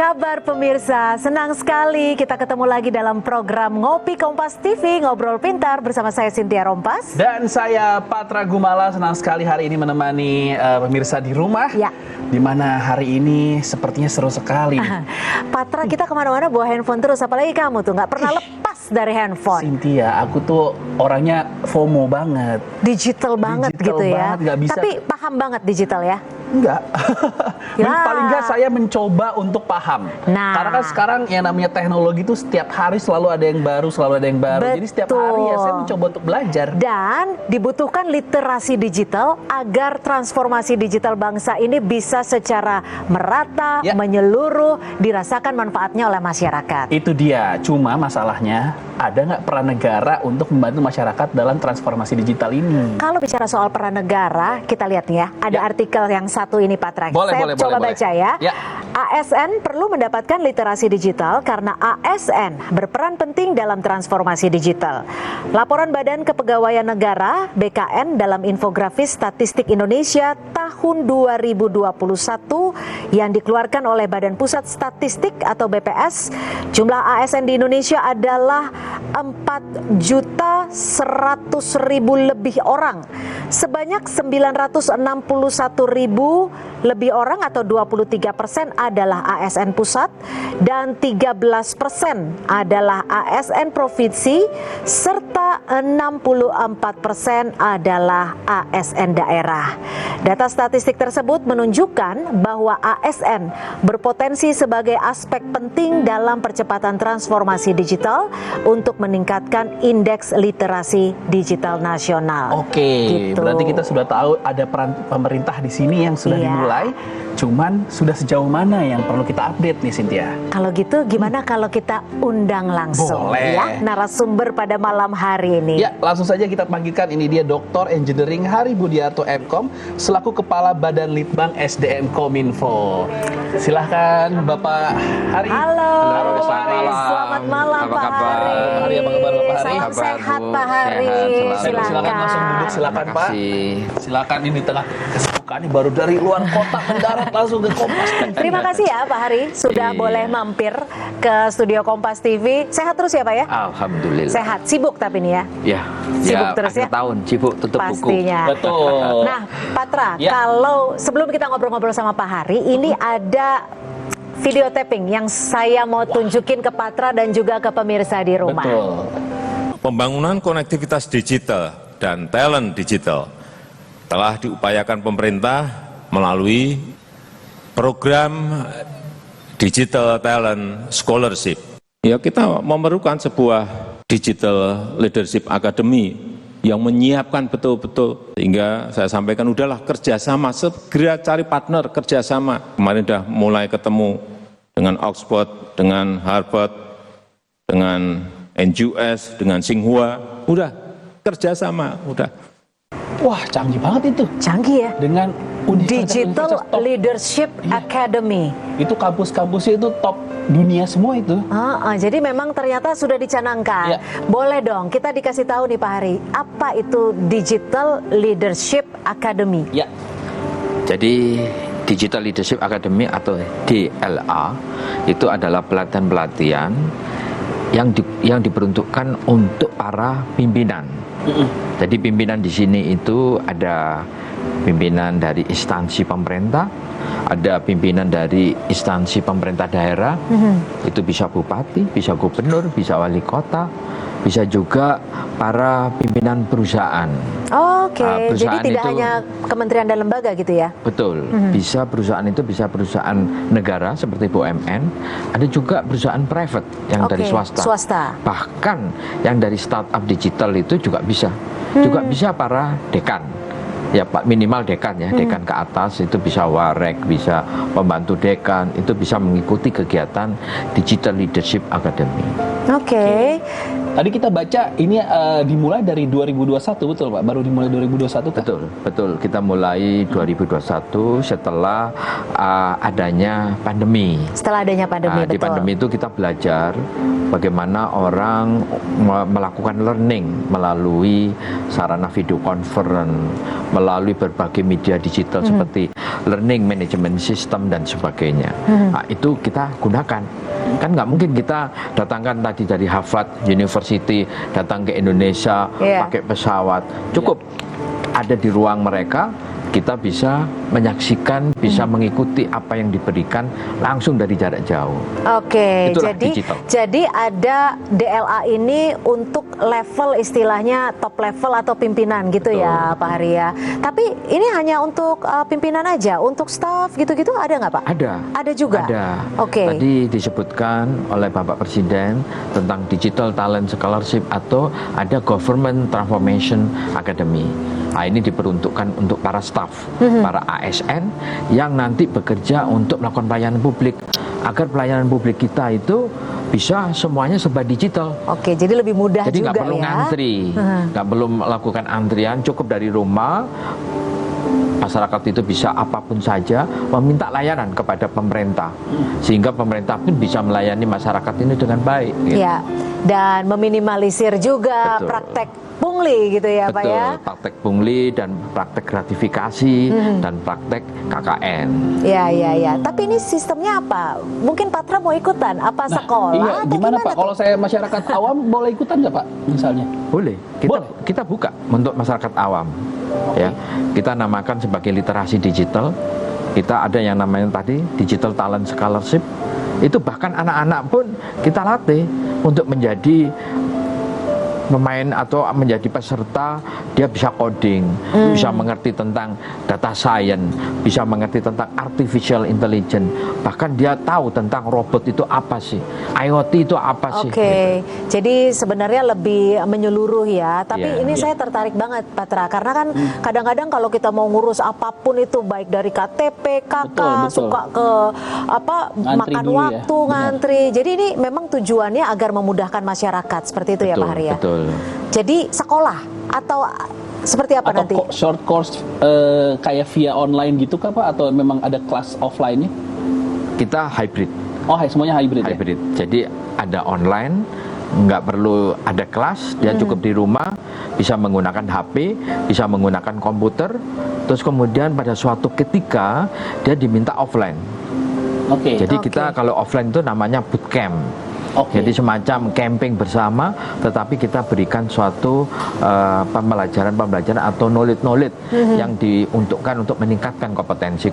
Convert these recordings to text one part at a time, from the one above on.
kabar pemirsa? Senang sekali kita ketemu lagi dalam program Ngopi Kompas TV, Ngobrol Pintar bersama saya Cynthia Rompas. Dan saya Patra Gumala, senang sekali hari ini menemani pemirsa di rumah. Ya. Dimana hari ini sepertinya seru sekali. Patra, kita kemana-mana bawa handphone terus, apalagi kamu tuh nggak pernah lepas dari handphone. Cynthia, aku tuh orangnya FOMO banget. Digital banget gitu ya. Banget, nggak bisa. Tapi paham banget digital ya? Enggak. Ya. Paling enggak saya mencoba untuk paham. Nah. Karena kan sekarang yang namanya teknologi itu setiap hari selalu ada yang baru, selalu ada yang baru. Betul. Jadi setiap hari ya saya mencoba untuk belajar. Dan dibutuhkan literasi digital agar transformasi digital bangsa ini bisa secara merata, Ya. menyeluruh, dirasakan manfaatnya oleh masyarakat. Itu dia. Cuma masalahnya ada nggak peran negara untuk membantu masyarakat dalam transformasi digital ini? Kalau bicara soal peran negara, kita lihat nih ya, ada artikel yang satu ini Patra. Saya coba baca ya. ASN perlu mendapatkan literasi digital karena ASN berperan penting dalam transformasi digital. Laporan Badan Kepegawaian Negara (BKN) dalam infografis Statistik Indonesia tahun 2021 yang dikeluarkan oleh Badan Pusat Statistik atau BPS, jumlah ASN di Indonesia adalah 4.100.000 lebih orang. Sebanyak 961.000 lebih orang atau 23% adalah ASN pusat dan 13% adalah ASN provinsi serta 64% adalah ASN daerah. Data statistik tersebut menunjukkan bahwa ASN berpotensi sebagai aspek penting dalam percepatan transformasi digital untuk meningkatkan indeks literasi digital nasional. Oke, berarti kita sudah tahu ada peran pemerintah di sini yang sudah dimulai. Cuman sudah sejauh mana yang perlu kita update nih Cynthia? Kalau gitu gimana kalau kita undang langsung ya narasumber pada malam hari ini? Ya, langsung saja kita panggilkan, ini dia Dr. Engineering Hari Budiarto MKom selaku Kepala Badan Litbang SDM Kominfo. Silahkan Bapak Hari. Halo, Bapak Hari. Selamat malam Apa Pak kabar? Hari. Apa kabar Bapak Hari? Salam Kabar, sehat Bu. Pak Hari. Sehat, Silakan langsung duduk, silakan Terima Pak. kasih. Silakan, ini tengah kesibukan ini baru dari luar kota mendarat langsung ke Kompas TV. Terima kasih ya Pak Hari sudah boleh mampir ke studio Kompas TV. Sehat terus ya Pak ya? Alhamdulillah. Sehat, sibuk tapi nih ya. Ya, Sibuk terus akhir ya? tahun sibuk tutup buku. Pastinya. Betul. Nah, Patra, Ya. kalau sebelum kita ngobrol-ngobrol sama Pak Hari, ini ada video tapping yang saya mau tunjukin ke Patra dan juga ke pemirsa di rumah. Betul. Pembangunan konektivitas digital dan talent digital telah diupayakan pemerintah melalui program Digital Talent Scholarship. Ya, kita memerlukan sebuah Digital Leadership Academy yang menyiapkan betul-betul, sehingga saya sampaikan udahlah kerjasama, segera cari partner kerjasama. Kemarin sudah mulai ketemu dengan Oxford, dengan Harvard, dengan NUS, dengan Tsinghua, udah kerjasama, udah. Wah, canggih banget itu. Canggih ya. Dengan Digital universitas top. Leadership Academy. Itu kampus-kampusnya itu top dunia semua itu. Jadi memang ternyata sudah dicanangkan. Ya. Boleh dong, kita dikasih tahu nih Pak Hari, apa itu Digital Leadership Academy? Ya. Jadi Digital Leadership Academy atau DLA itu adalah pelatihan-pelatihan yang diperuntukkan untuk para pimpinan. Jadi pimpinan di sini itu ada pimpinan dari instansi pemerintah, ada pimpinan dari instansi pemerintah daerah, itu bisa bupati, bisa gubernur, bisa wali kota, bisa juga para pimpinan perusahaan. Oke, jadi tidak hanya kementerian dan lembaga gitu ya? Betul, bisa perusahaan itu bisa perusahaan negara seperti BUMN, ada juga perusahaan private yang dari swasta. Bahkan yang dari startup digital itu juga bisa. Juga bisa para dekan. Ya Pak, minimal dekan ya, dekan ke atas itu bisa warek, bisa pembantu dekan, itu bisa mengikuti kegiatan Digital Leadership Academy. Oke. Tadi kita baca ini dimulai dari 2021, betul Pak? Baru dimulai 2021 kan? Betul. Kita mulai 2021 setelah adanya pandemi. Setelah adanya pandemi, Di pandemi itu kita belajar bagaimana orang melakukan learning melalui sarana video conference, melalui berbagai media digital seperti learning management system dan sebagainya. Nah, itu kita gunakan. Kan nggak mungkin kita datangkan tadi dari Harvard University datang ke Indonesia pakai pesawat. Cukup ada di ruang mereka, kita bisa menyaksikan, bisa mengikuti apa yang diberikan langsung dari jarak jauh. Oke, Itulah digital. Jadi ada DLA ini untuk level istilahnya top level atau pimpinan gitu. Betul. Ya Pak Hari ya. Tapi ini hanya untuk pimpinan aja, untuk staff gitu-gitu ada nggak Pak? Ada juga? Ada. Oke. Tadi disebutkan oleh Bapak Presiden tentang Digital Talent Scholarship atau ada Government Transformation Academy. Nah, ini diperuntukkan untuk para staff, para ASN yang nanti bekerja untuk melakukan pelayanan publik agar pelayanan publik kita itu bisa semuanya serba digital. Oke, jadi lebih mudah jadi juga ya. Jadi nggak perlu ngantri, nggak perlu melakukan antrian, cukup dari rumah. Masyarakat itu bisa apapun saja meminta layanan kepada pemerintah, sehingga pemerintah pun bisa melayani masyarakat ini dengan baik. Gitu. Ya, dan meminimalisir juga praktek pungli gitu ya Pak ya. Betul, praktek pungli dan praktek gratifikasi dan praktek KKN. Ya. Tapi ini sistemnya apa? Mungkin Patra mau ikutan? Apa sekolah? Iya, gimana Pak? Kalau saya masyarakat awam boleh ikutan nggak Pak? Misalnya? Boleh. Kita buka untuk masyarakat awam. Ya, kita namakan sebagai literasi digital. Kita ada yang namanya tadi Digital Talent Scholarship. Itu bahkan anak-anak pun kita latih untuk menjadi pemain atau menjadi peserta. Dia bisa coding, bisa mengerti tentang data science, bisa mengerti tentang artificial intelligence, bahkan dia tahu tentang robot itu apa sih, IoT itu apa sih. Oke, jadi sebenarnya lebih menyeluruh ya. Tapi ini saya tertarik banget Patra, karena kan kadang-kadang kalau kita mau ngurus apapun itu, baik dari KTP, KK, suka ke makan waktu, ngantri. Jadi ini memang tujuannya agar memudahkan masyarakat, seperti itu ya Pak Hari ya. Betul. Jadi sekolah atau seperti apa nanti? Atau short course kayak via online gitu kah Pak? Atau memang ada kelas offline-nya? Kita hybrid. Oh, semuanya hybrid ya? Jadi ada online, nggak perlu ada kelas, dia cukup di rumah, bisa menggunakan HP, bisa menggunakan komputer, terus kemudian pada suatu ketika dia diminta offline. Jadi kita kalau offline itu namanya bootcamp. Jadi semacam camping bersama, tetapi kita berikan suatu pembelajaran atau knowledge yang diuntukkan untuk meningkatkan kompetensi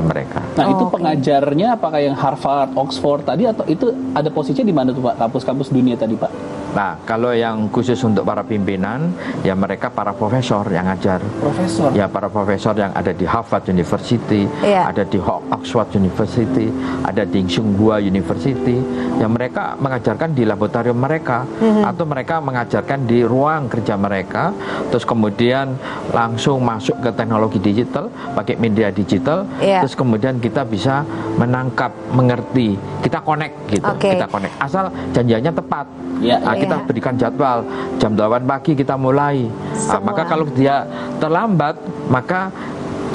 mereka. Nah, itu pengajarnya apakah yang Harvard, Oxford tadi, atau itu ada posisinya di mana tuh Pak? Kampus-kampus dunia tadi Pak? Nah, kalau yang khusus untuk para pimpinan, ya mereka para profesor yang ngajar. Profesor? Ya, para profesor yang ada di Harvard University, ada di Oxford University, ada di Tsinghua University, yang mereka mengajarkan di laboratorium mereka, atau mereka mengajarkan di ruang kerja mereka, terus kemudian langsung masuk ke teknologi digital, pakai media digital, terus kemudian kita bisa menangkap, mengerti, kita connect gitu, kita connect. Asal janjiannya tepat. Kita berikan jadwal jam 8 pagi kita mulai. Maka kalau dia terlambat, maka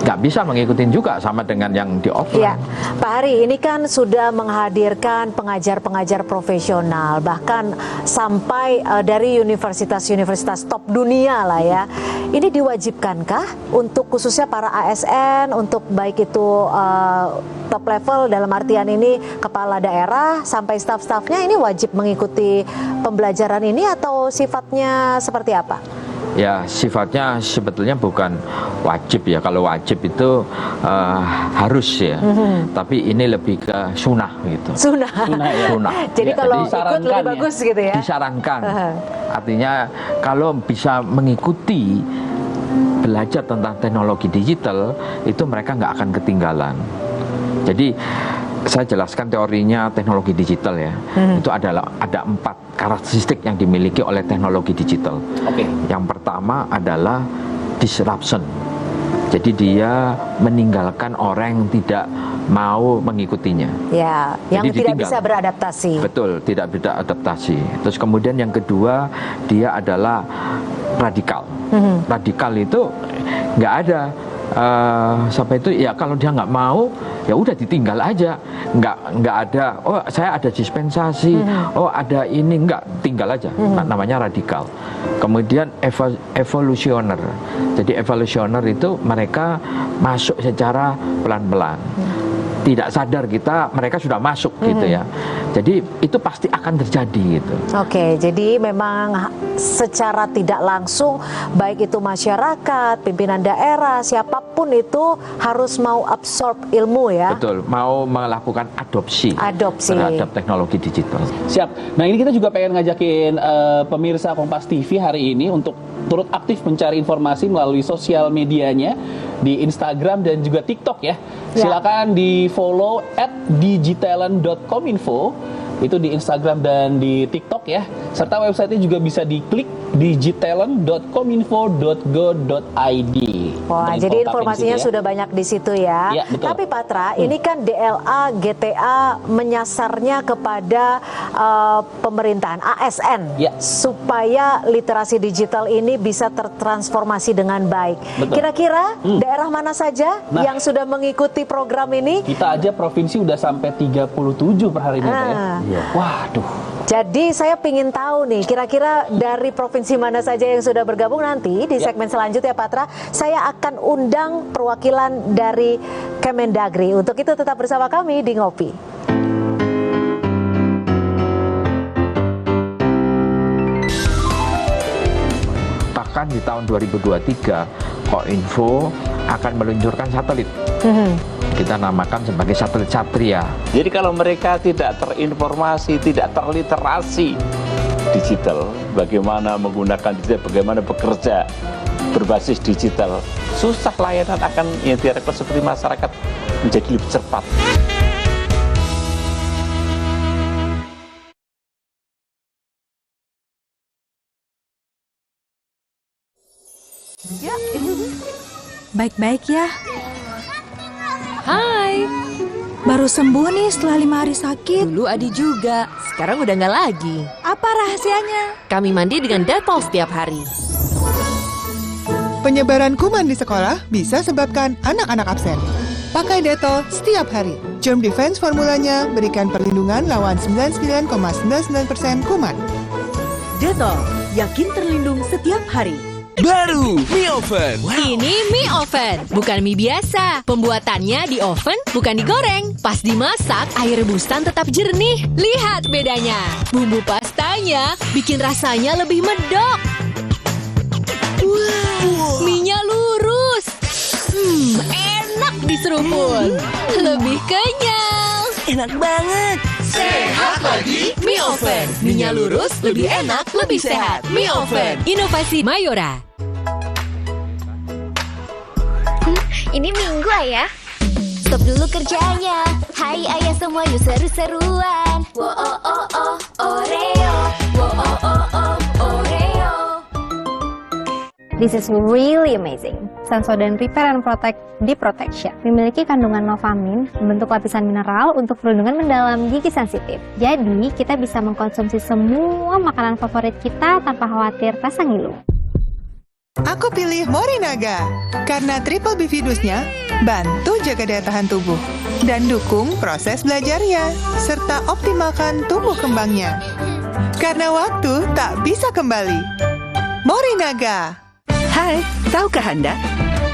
nggak bisa mengikuti juga sama dengan yang di offline. Pak Hari, ini kan sudah menghadirkan pengajar-pengajar profesional, bahkan sampai dari universitas-universitas top dunia lah ya. Ini diwajibkankah untuk khususnya para ASN, untuk baik itu top level dalam artian ini kepala daerah sampai staf-stafnya, ini wajib mengikuti pembelajaran ini atau sifatnya seperti apa? Ya, sifatnya sebetulnya bukan wajib ya. Kalau wajib itu harus ya. Tapi ini lebih ke sunnah gitu. Sunnah. Jadi kalau ikut lebih bagus gitu ya. Disarankan. Artinya kalau bisa mengikuti belajar tentang teknologi digital, itu mereka nggak akan ketinggalan. Jadi saya jelaskan teorinya teknologi digital ya. Itu adalah ada 4 karakteristik yang dimiliki oleh teknologi digital. Yang pertama adalah disruption. Jadi dia meninggalkan orang yang tidak mau mengikutinya. Ya, yang Jadi tidak ditinggal. bisa beradaptasi. Betul, tidak bisa adaptasi. Terus kemudian yang kedua, dia adalah radikal. Radikal itu nggak ada sampai itu ya, kalau dia nggak mau ya udah ditinggal aja, nggak ada oh saya ada dispensasi, oh ada ini, nggak, tinggal aja. Namanya radikal. Kemudian evolusioner. Jadi evolusioner itu mereka masuk secara pelan-pelan, tidak sadar mereka sudah masuk gitu ya. Jadi itu pasti akan terjadi gitu. Oke, jadi memang secara tidak langsung baik itu masyarakat, pimpinan daerah, siapapun itu harus mau absorb ilmu ya. Betul, mau melakukan adopsi terhadap teknologi digital. Siap. Nah, ini kita juga pengen ngajakin pemirsa Kompas TV hari ini untuk turut aktif mencari informasi melalui sosial medianya di Instagram dan juga TikTok ya. Silakan di follow @digitalent.kominfo itu di Instagram dan di TikTok ya. Serta websitenya juga bisa diklik digitalent.kominfo.go.id. Wah, jadi informasinya ya. Sudah banyak di situ ya. Ya, betul. Tapi Patra, ini kan DLA, GTA menyasarnya kepada pemerintahan ASN Ya. supaya literasi digital ini bisa tertransformasi dengan baik. Betul. Kira-kira daerah mana saja yang sudah mengikuti program ini? Kita aja provinsi udah sampai 37 per hari ini Pak, ya. Waduh. Jadi saya ingin tahu nih, kira-kira dari provinsi mana saja yang sudah bergabung. Nanti di segmen selanjutnya Patra, saya akan undang perwakilan dari Kemendagri. Untuk itu tetap bersama kami di Ngopi. Bahkan di tahun 2023, Kominfo akan meluncurkan satelit. Kita namakan sebagai satelit Satria. Jadi kalau mereka tidak terinformasi, tidak terliterasi digital, bagaimana menggunakan digital, bagaimana bekerja berbasis digital, susah layanan akan yang diharapkan seperti masyarakat menjadi lebih cepat. Baik-baik ya. Hai. Baru sembuh nih setelah 5 hari sakit. Dulu Adi juga, sekarang udah nggak lagi. Apa rahasianya? Kami mandi dengan Dettol setiap hari. Penyebaran kuman di sekolah bisa sebabkan anak-anak absen. Pakai Dettol setiap hari. Germ Defense formulanya berikan perlindungan lawan 99,99% kuman. Dettol, yakin terlindung setiap hari. Baru mie oven. Ini mie oven, bukan mie biasa. Pembuatannya di oven, bukan digoreng. Pas dimasak, air rebusan tetap jernih. Lihat bedanya. Bumbu pastanya bikin rasanya lebih medok. Wow, mie-nya lurus. Enak diseruput. Lebih kenyal. Enak banget. Sehat lagi, mie oven. Mie-nya lurus, lebih enak, lebih sehat. Mie oven, inovasi Mayora. Ini Minggu ayah. Stop dulu kerjanya. Hai ayah semua yuk seru-seruan. Wo oh oh oh Oreo. Wo oh oh oh Oreo. This is really amazing. Sensodyne Repair and Protect Deep Protection memiliki kandungan novamin, membentuk lapisan mineral untuk perlindungan mendalam gigi sensitif. Jadi, kita bisa mengkonsumsi semua makanan favorit kita tanpa khawatir rasa ngilu. Aku pilih Morinaga karena triple bifidusnya bantu jaga daya tahan tubuh dan dukung proses belajarnya serta optimalkan tumbuh kembangnya. Karena waktu tak bisa kembali. Morinaga. Hai, tahukah Anda?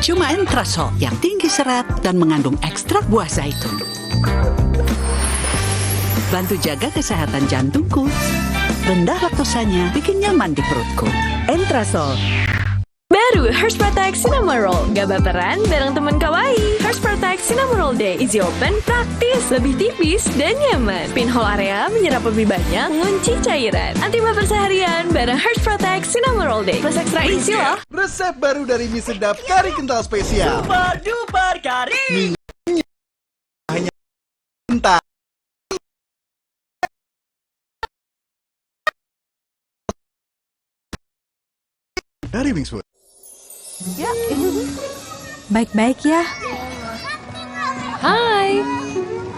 Cuma Entrasol yang tinggi serat dan mengandung ekstrak buah zaitun. Bantu jaga kesehatan jantungku. Rendah laktosanya bikin nyaman di perutku. Entrasol. Baru Hersh Protect Cinnamon Roll. Gak baperan bareng temen kawaii. Hersh Protect Cinnamon Roll Day. Easy open, praktis, lebih tipis, dan nyaman. Pinhole area menyerap lebih banyak, mengunci cairan. Anti baper seharian bareng Hersh Protect Cinnamon Roll Day. Plus ekstra isi loh. Resep baru dari mie sedap kari kental spesial. Super duper kari. Hanya kental. Dari Wings Food. Baik-baik ya. Hai.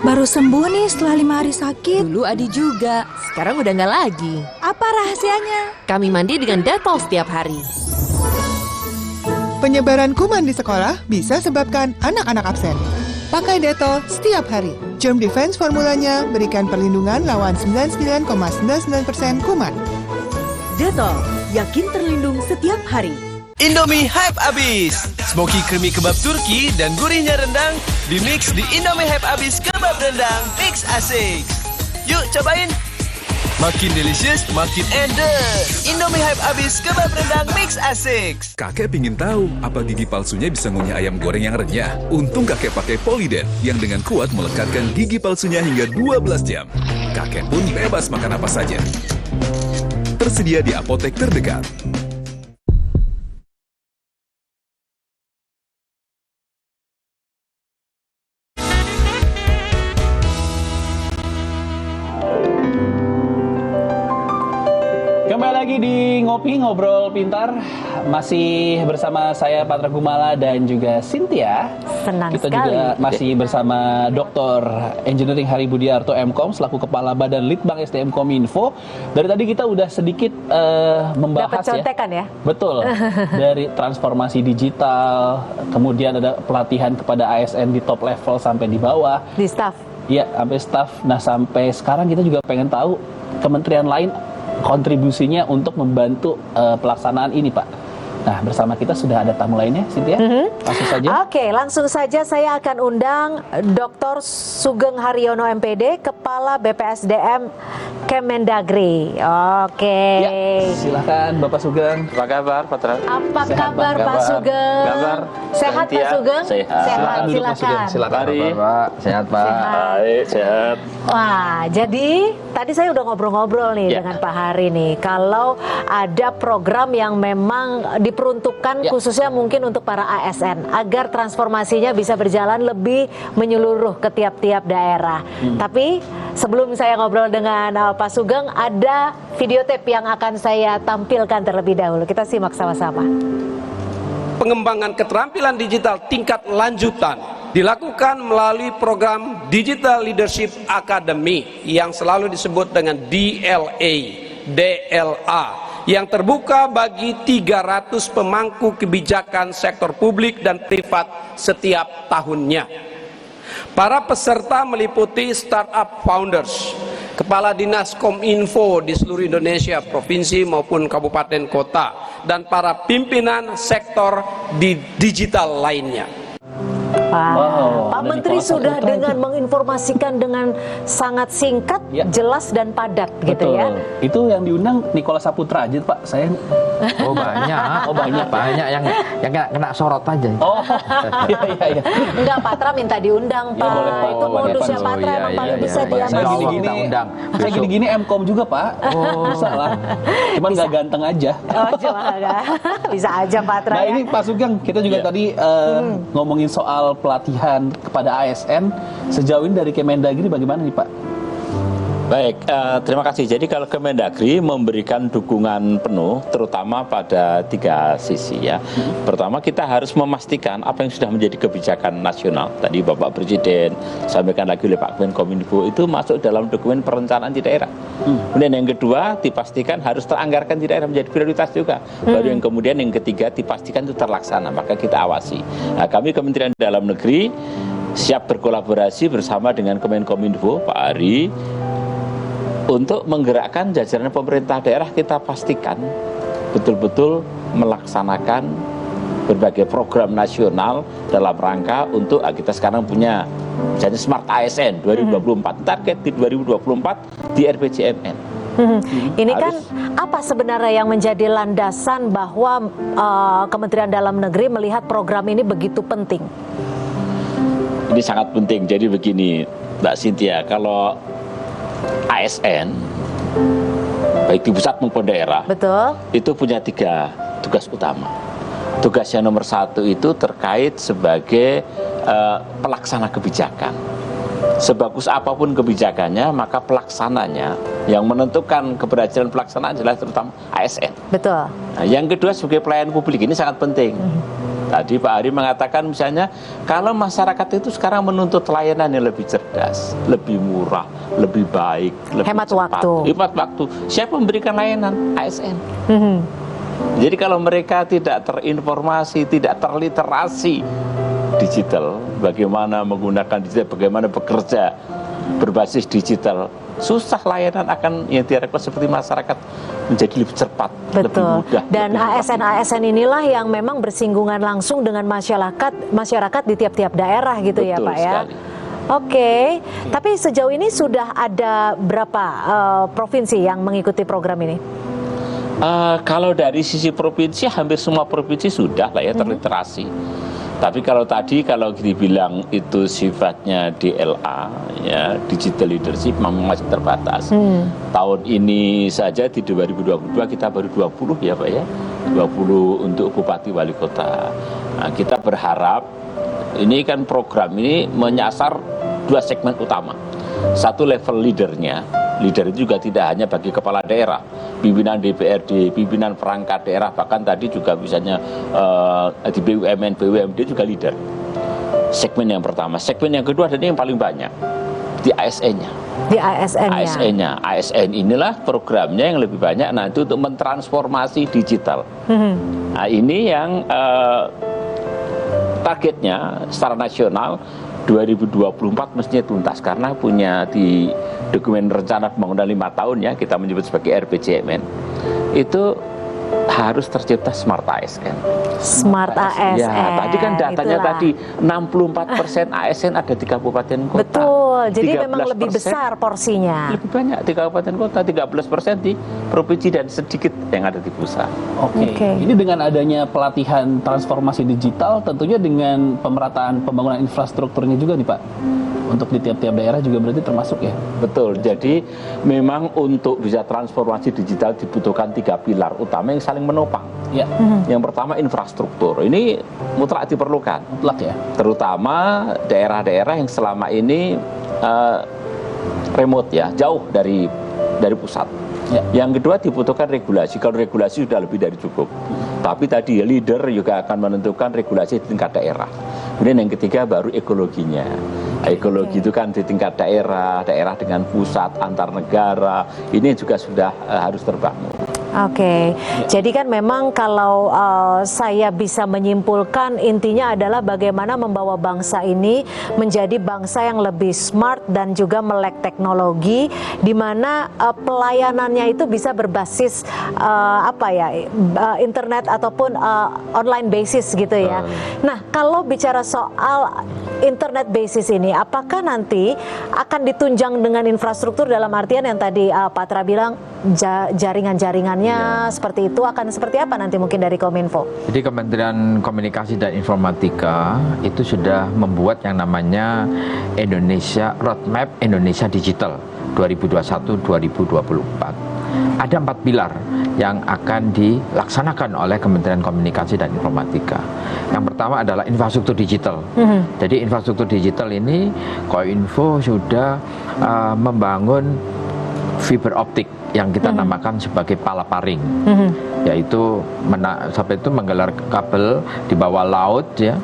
Baru sembuh nih setelah 5 hari sakit. Dulu Adi juga, sekarang udah nggak lagi. Apa rahasianya? Kami mandi dengan Dettol setiap hari. Penyebaran kuman di sekolah bisa sebabkan anak-anak absen. Pakai Dettol setiap hari. Germ Defense formulanya berikan perlindungan lawan 99,99% kuman. Dettol, yakin terlindung setiap hari. Indomie hype abis. Smoky creamy kebab Turki dan gurihnya rendang dimix di Indomie hype abis kebab rendang mix asik. Yuk cobain. Makin delicious, makin endes. Indomie hype abis kebab rendang mix asik. Kakek pingin tahu apa gigi palsunya bisa ngunyah ayam goreng yang renyah. Untung kakek pakai Polydent yang dengan kuat melekatkan gigi palsunya hingga 12 jam. Kakek pun bebas makan apa saja. Tersedia di apotek terdekat. Kembali lagi di Ngopi Ngobrol Pintar, masih bersama saya Patra Gumala dan juga Cynthia. Senang Kita sekali. juga masih bersama Dr. Engineering Hari Budiarto MKOM selaku Kepala Badan Litbang SDM Kominfo. Dari tadi kita udah sedikit membahas Dapat contekan ya. Betul. Dari transformasi digital, kemudian ada pelatihan kepada ASN di top level sampai di bawah. Di staff. Iya, sampai staff. Nah, sampai sekarang kita juga pengen tahu kementerian lain kontribusinya untuk membantu pelaksanaan ini, Pak. Nah, bersama kita sudah ada tamu lainnya, Cynthia. Langsung saja. Oke, langsung saja saya akan undang Dr. Sugeng Haryono MPD, Kepala BPSDM Kemendagri. Oke. Ya, silakan Bapak Sugeng. Apa kabar, Patra? Apa kabar Pak Sugeng? Kabar. Sehat Pak Sugeng? Sehat. Silakan. Silakan Pak. Sehat Pak. Baik, sehat. Wah, jadi tadi saya udah ngobrol-ngobrol nih dengan Pak Hari nih. Kalau ada program yang memang diperuntukkan khususnya mungkin untuk para ASN agar transformasinya bisa berjalan lebih menyeluruh ke tiap-tiap daerah. Tapi sebelum saya ngobrol dengan Pak Sugeng, ada video tape yang akan saya tampilkan terlebih dahulu. Kita simak sama-sama. Pengembangan keterampilan digital tingkat lanjutan dilakukan melalui program Digital Leadership Academy yang selalu disebut dengan DLA yang terbuka bagi 300 pemangku kebijakan sektor publik dan privat setiap tahunnya. Para peserta meliputi startup founders, kepala dinas Kominfo di seluruh Indonesia, provinsi maupun kabupaten kota, dan para pimpinan sektor di digital lainnya. Pak Menteri sudah dengan menginformasikan dengan sangat singkat, jelas dan padat. Betul. Gitu ya. Itu yang diundang Nicholas Saputra aja, Pak. Saya Oh banyak. Oh banyak. Banyak yang kena sorot aja. Oh iya. Enggak, Patra minta diundang, Pak. boleh, Pak. Itu modusnya Patra emang paling bisa diambil. Saya gini-gini MKOM juga, Pak. Bisa lah. Cuman nggak ganteng aja. Oh, bisa aja Patra. Nah, ini Pak Sugeng, kita juga tadi ngomongin soal pelatihan kepada ASN. Sejauh ini dari Kemendagri bagaimana nih, Pak? Baik, terima kasih. Jadi kalau Kemendagri memberikan dukungan penuh, terutama pada 3 sisi ya. Pertama, kita harus memastikan apa yang sudah menjadi kebijakan nasional. Tadi Bapak Presiden sampaikan lagi oleh Pak Menkominfo itu masuk dalam dokumen perencanaan di daerah. Kemudian yang kedua, dipastikan harus teranggarkan di daerah menjadi prioritas juga. Baru yang kemudian yang ketiga, dipastikan itu terlaksana. Maka kita awasi. Nah, kami Kementerian Dalam Negeri siap berkolaborasi bersama dengan Kemenkominfo, Pak Ari, untuk menggerakkan jajaran pemerintah daerah. Kita pastikan betul-betul melaksanakan berbagai program nasional dalam rangka untuk kita sekarang punya jadi Smart ASN 2024, target di 2024 di RPJMN. Ini kan apa sebenarnya yang menjadi landasan bahwa Kementerian Dalam Negeri melihat program ini begitu penting? Ini sangat penting. Jadi begini, Mbak Cynthia, kalau ASN baik di pusat maupun daerah, betul, itu punya 3 tugas utama. Tugas yang nomor 1 itu terkait sebagai pelaksana kebijakan. Sebagus apapun kebijakannya, maka pelaksananya yang menentukan keberhasilan pelaksanaan adalah terutama ASN. Betul. Nah, yang kedua sebagai pelayan publik, ini sangat penting. Tadi Pak Ari mengatakan misalnya kalau masyarakat itu sekarang menuntut layanan yang lebih cerdas, lebih murah, lebih baik, lebih hemat cepat, waktu. Hemat waktu. Siapa memberikan layanan? ASN. Jadi kalau mereka tidak terinformasi, tidak terliterasi digital, bagaimana menggunakan digital, bagaimana bekerja berbasis digital, susah layanan akan yang diharapkan seperti masyarakat menjadi lebih cepat, lebih mudah. Dan ASN-ASN inilah yang memang bersinggungan langsung dengan masyarakat di tiap-tiap daerah gitu. Betul ya Pak ya. Oke, tapi sejauh ini sudah ada berapa provinsi yang mengikuti program ini? Kalau dari sisi provinsi, hampir semua provinsi sudah lah ya terliterasi. Tapi kalau dibilang itu sifatnya DLA, ya digital leadership memang masih terbatas. Tahun ini saja di 2022 kita baru 20 ya Pak ya, 20 untuk bupati wali kota. Nah, kita berharap ini kan program ini menyasar 2 segmen utama. Satu level leadernya. Leader itu juga tidak hanya bagi kepala daerah, pimpinan DPRD, pimpinan perangkat daerah, bahkan tadi juga misalnya di BUMN, BUMD juga leader. Segmen yang pertama. Segmen yang kedua dan yang paling banyak di ASN-nya. Di ASN-nya. ASN-nya. ASN inilah programnya yang lebih banyak nanti untuk mentransformasi digital. Nah ini yang targetnya secara nasional 2024 mestinya tuntas karena punya di dokumen rencana pembangunan 5 tahun ya kita menyebut sebagai RPJMN itu harus tercipta Smart ASN. Smart ASN. Ya, tadi kan datanya tadi 64% ASN ada di kabupaten kota. Betul. Jadi memang lebih besar porsinya. Lebih banyak di kabupaten kota, 13% di provinsi dan sedikit yang ada di pusat. Oke. Ini dengan adanya pelatihan transformasi digital, tentunya dengan pemerataan pembangunan infrastrukturnya juga nih Pak. Untuk di tiap-tiap daerah juga berarti termasuk ya? Betul, jadi memang untuk bisa transformasi digital dibutuhkan 3 pilar utama yang saling menopang. Ya. Yang pertama infrastruktur, ini mutlak diperlukan. Mutlak ya? Terutama daerah-daerah yang selama ini remote ya, jauh dari pusat. Ya. Yang kedua dibutuhkan regulasi, kalau regulasi sudah lebih dari cukup. Tapi tadi leader juga akan menentukan regulasi di tingkat daerah. Kemudian yang ketiga baru ekologinya. Ekologi itu kan di tingkat daerah dengan pusat, antar negara, ini juga sudah harus terbangun. Oke, jadi kan memang kalau saya bisa menyimpulkan intinya adalah bagaimana membawa bangsa ini menjadi bangsa yang lebih smart dan juga melek teknologi, di mana pelayanannya itu bisa berbasis internet ataupun online basis gitu ya. Nah, kalau bicara soal internet basis ini, apakah nanti akan ditunjang dengan infrastruktur dalam artian yang tadi Patra bilang jaringan-jaringannya seperti itu, akan seperti apa nanti mungkin dari Kominfo? Jadi Kementerian Komunikasi dan Informatika itu sudah membuat yang namanya Roadmap Indonesia Digital 2021-2024. Ada 4 pilar yang akan dilaksanakan oleh Kementerian Komunikasi dan Informatika. Yang pertama adalah infrastruktur digital. Jadi infrastruktur digital ini Kominfo sudah membangun fiber optik yang kita namakan sebagai palaparing, yaitu menggelar kabel di bawah laut ya,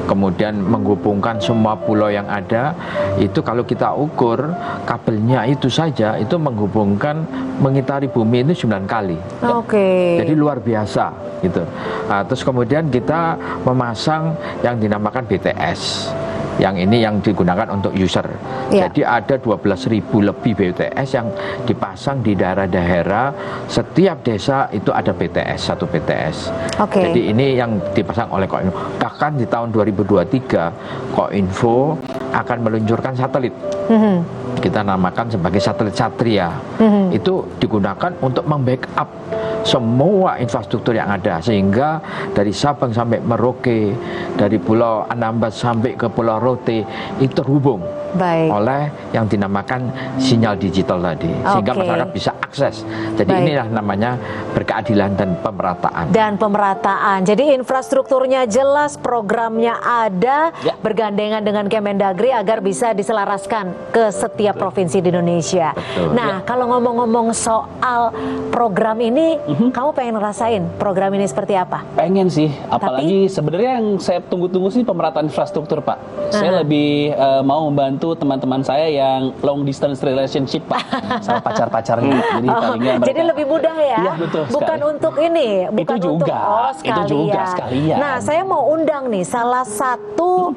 kemudian menghubungkan semua pulau yang ada. Itu kalau kita ukur kabelnya itu saja itu menghubungkan mengitari bumi itu 9 kali. Jadi luar biasa gitu. Terus kemudian kita memasang yang dinamakan BTS. Yang ini yang digunakan untuk user. Jadi ada 12.000 lebih BTS yang dipasang di daerah-daerah. Setiap desa itu ada BTS, satu BTS. Jadi ini yang dipasang oleh Kominfo. Bahkan di tahun 2023 Kominfo akan meluncurkan satelit. Kita namakan sebagai satelit Satria. Itu digunakan untuk membackup semua infrastruktur yang ada, sehingga dari Sabang sampai Merauke, dari Pulau Anambas sampai ke Pulau Rote itu terhubung oleh yang dinamakan sinyal digital tadi, sehingga masyarakat bisa akses. Jadi inilah namanya berkeadilan dan pemerataan. Jadi infrastrukturnya jelas, programnya ada, bergandengan dengan Kemendagri agar bisa diselaraskan ke setiap provinsi di Indonesia. Nah, kalau ngomong-ngomong soal program ini Kamu pengen ngerasain program ini seperti apa? Pengen sih, apalagi sebenarnya yang saya tunggu-tunggu sih pemerataan infrastruktur, Pak. Saya lebih mau membantu teman-teman saya yang long distance relationship, Pak, sama pacar-pacarnya. Jadi palingnya mereka. Jadi lebih mudah ya? Iya, betul. Bukan sekali. untuk ini, bukan itu juga, untuk itu juga sekalian. Nah, saya mau undang nih salah satu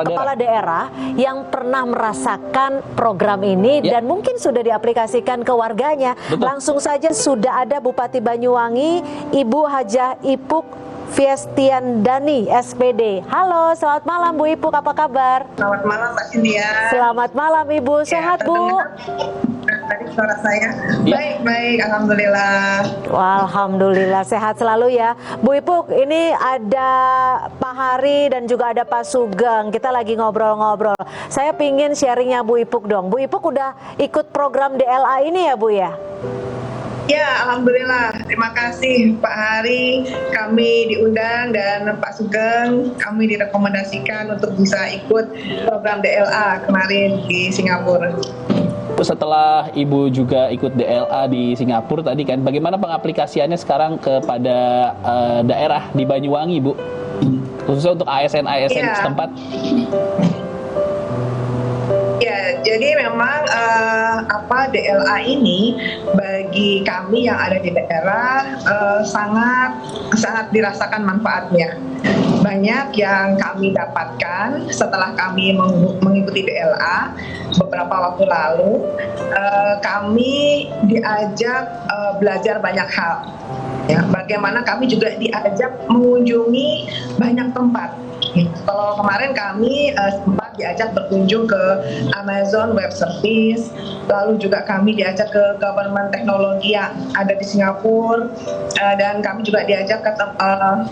kepala daerah yang pernah merasakan program ini dan mungkin sudah diaplikasikan ke warganya. Betul. Langsung saja sudah ada Bupati Banyuwangi, Ibu Hajah Ipuk Fiestiandani, SPD. Halo, selamat malam Bu Ipuk, apa kabar? Selamat malam Mbak Cynthia. Selamat malam Ibu, sehat Bu? Tadi suara saya. Baik, alhamdulillah. Alhamdulillah, sehat selalu ya. Bu Ipuk, ini ada Pak Hari dan juga ada Pak Sugeng. Kita lagi ngobrol-ngobrol. Saya pingin sharingnya Bu Ipuk dong. Bu Ipuk udah ikut program DLA ini ya Bu ya? Ya, alhamdulillah. Terima kasih Pak Hari. Kami diundang dan Pak Sugeng. Kami direkomendasikan untuk bisa ikut program DLA kemarin di Singapura. Setelah Ibu juga ikut DLA di Singapura tadi kan, bagaimana pengaplikasiannya sekarang kepada daerah di Banyuwangi, Bu? Khususnya untuk ASN-ASN setempat? Ya, jadi memang DLA ini bagi kami yang ada di daerah sangat dirasakan manfaatnya. Banyak yang kami dapatkan setelah kami mengikuti DLA beberapa waktu lalu. Kami diajak belajar banyak hal. Ya, bagaimana kami juga diajak mengunjungi banyak tempat. Kalau kemarin kami sempat diajak berkunjung ke Amazon Web Service, lalu juga kami diajak ke government teknologi yang ada di Singapura, dan kami juga diajak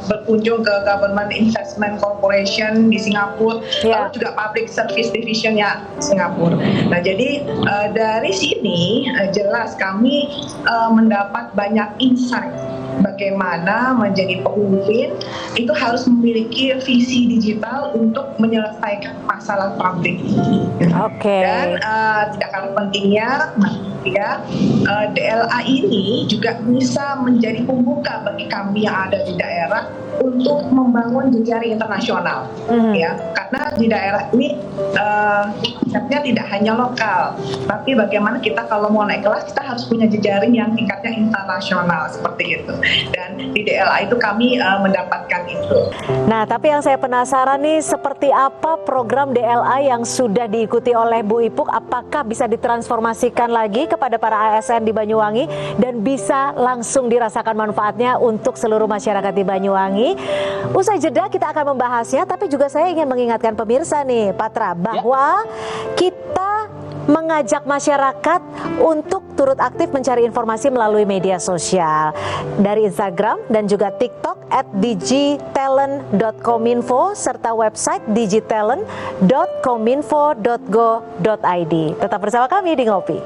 berkunjung ke Government Investment Corporation di Singapura, lalu juga Public Service Division-nya Singapura. Nah, jadi dari sini jelas kami mendapat banyak insight bagaimana menjadi pemimpin itu harus memiliki visi digital untuk menyelesaikan masalah publik. Dan tidak kalah pentingnya, DLA ini juga bisa menjadi pembuka bagi kami yang ada di daerah untuk membangun jejaring internasional. Ya, karena di daerah ini konsepnya tidak hanya lokal, tapi bagaimana kita kalau mau naik kelas kita harus punya jejaring yang tingkatnya internasional seperti itu. Dan di DLA itu kami mendapatkan itu. Nah, tapi yang saya penasaran nih, seperti apa program DLA yang sudah diikuti oleh Bu Ipuk? Apakah bisa ditransformasikan lagi kepada para ASN di Banyuwangi dan bisa langsung dirasakan manfaatnya untuk seluruh masyarakat di Banyuwangi? Usai jeda kita akan membahasnya, tapi juga saya ingin mengingatkan pemirsa nih, Patra, bahwa kita mengajak masyarakat untuk turut aktif mencari informasi melalui media sosial dari Instagram dan juga TikTok @digitalent.kominfo serta website digitalent.kominfo.go.id. Tetap bersama kami di Ngopi.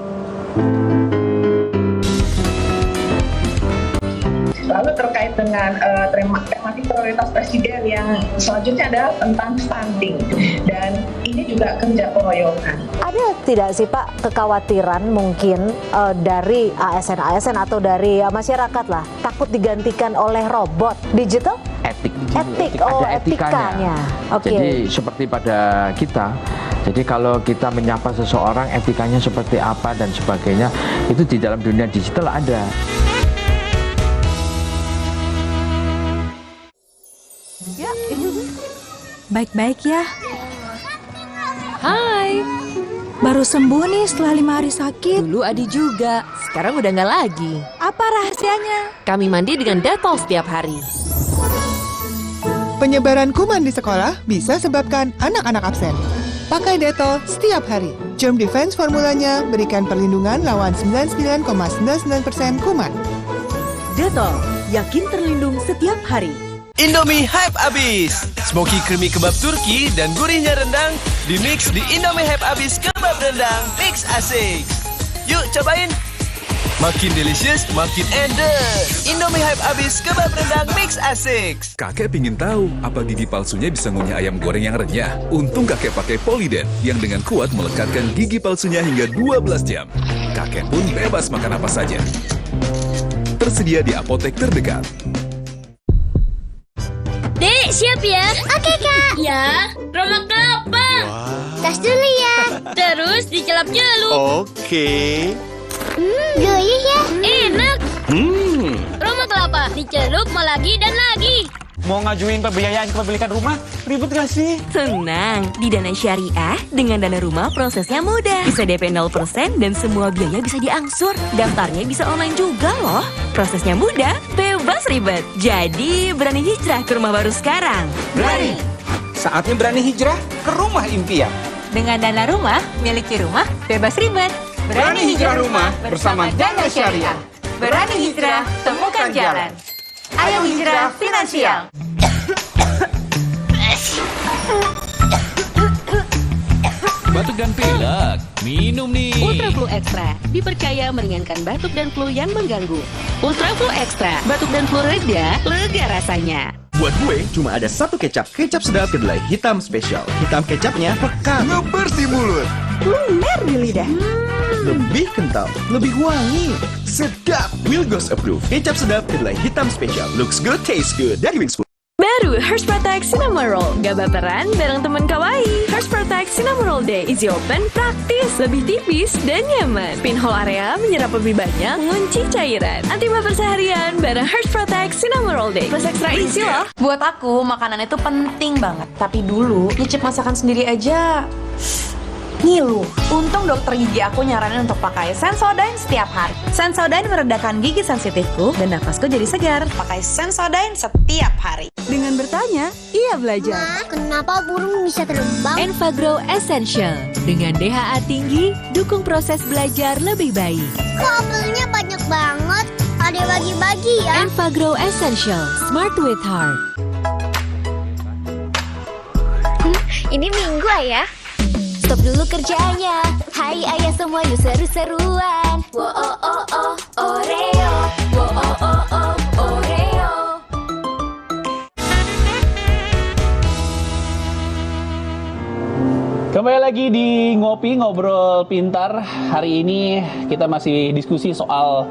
Lalu terkait dengan tematik prioritas Presiden yang selanjutnya adalah tentang stunting, dan ini juga kerja pengoyokan. Ada tidak sih Pak kekhawatiran mungkin dari ASN atau dari masyarakat lah takut digantikan oleh robot digital? Etik, ada etikanya. Jadi seperti pada kita. Jadi kalau kita menyapa seseorang, etikanya seperti apa dan sebagainya, itu di dalam dunia digital ada. Baik-baik ya. Hai. Baru sembuh nih setelah 5 hari sakit. Dulu Adi juga, sekarang udah nggak lagi. Apa rahasianya? Kami mandi dengan Dettol setiap hari. Penyebaran kuman di sekolah bisa sebabkan anak-anak absen. Pakai Dettol setiap hari. Germ Defense formulanya berikan perlindungan lawan 99,99% kuman. Dettol, yakin terlindung setiap hari. Indomie hype abis. Smoky creamy kebab Turki dan gurihnya rendang dimix di Indomie hype abis kebab rendang mix asik. Yuk cobain. Makin delicious, makin endes. Indomie hype abis kebab rendang mix asik. Kakek pingin tahu apa gigi palsunya bisa ngunyah ayam goreng yang renyah. Untung kakek pakai Poliden yang dengan kuat melekatkan gigi palsunya hingga 12 jam. Kakek pun bebas makan apa saja. tersedia di apotek terdekat. Dek, siap ya? Oke, Kak. Ya, Roma kelapa. Tas dulu ya. Terus dicelup-celup. Oke. Gurih ya? Enak. Roma kelapa, dicelup mau lagi dan lagi. Mau ngajuin pembiayaan kepemilikan rumah, ribet gak sih? Tenang, di Dana Syariah, dengan dana rumah prosesnya mudah. Bisa DP 0% dan semua biaya bisa diangsur. Daftarnya bisa online juga loh. Prosesnya mudah, bebas ribet. Jadi, berani hijrah ke rumah baru sekarang. Berani! Saatnya berani hijrah ke rumah impian. Dengan dana rumah, miliki rumah, bebas ribet. Berani hijrah rumah bersama Dana Syariah. Berani hijrah, temukan jalan. Ayo hijrah finansial. Batuk dan pilek, minum nih. Ultra Flu Extra dipercaya meringankan batuk dan flu yang mengganggu. Ultra Flu Extra, batuk dan flu reda, lega rasanya. Buat gue cuma ada satu kecap sedap kedelai hitam spesial. Hitam kecapnya pekat, ngebersih mulut, lumer di lidah, lebih kental, lebih wangi, sedap. Wilgos approve. Kecap sedap kedelai hitam spesial. Looks good, tastes good. Dari Wings. Baru Hersh Protect Cinnamon Roll. Gak baperan bareng temen kawaii. Hersh Protect Cinnamon Roll Day. Easy open, praktis, lebih tipis, dan nyaman. Pinhole area menyerap lebih banyak, mengunci cairan. Anti baper seharian bareng Hersh Protect Cinnamon Roll Day. Plus extra easy loh. Buat aku, makanan itu penting banget. Tapi dulu, nyicip masakan sendiri aja ngilu. Untung dokter gigi aku nyaranin untuk pakai Sensodyne setiap hari. Sensodyne meredakan gigi sensitifku dan nafasku jadi segar. Pakai Sensodyne setiap hari. Dengan bertanya, ia belajar. Ma, kenapa burung bisa terbang? Enfagrow Essential. Dengan DHA tinggi, dukung proses belajar lebih baik. Kok apelnya banyak banget? Ada bagi-bagi ya? Enfagrow Essential. Smart with Heart. Ini Minggu ya? Stop dulu kerjanya. Hai ayah semua yuk seru-seruan. Wo oh oh oh Oreo. Wo oh oh oh Oreo. Kembali lagi di Ngopi Ngobrol Pintar. Hari ini kita masih diskusi soal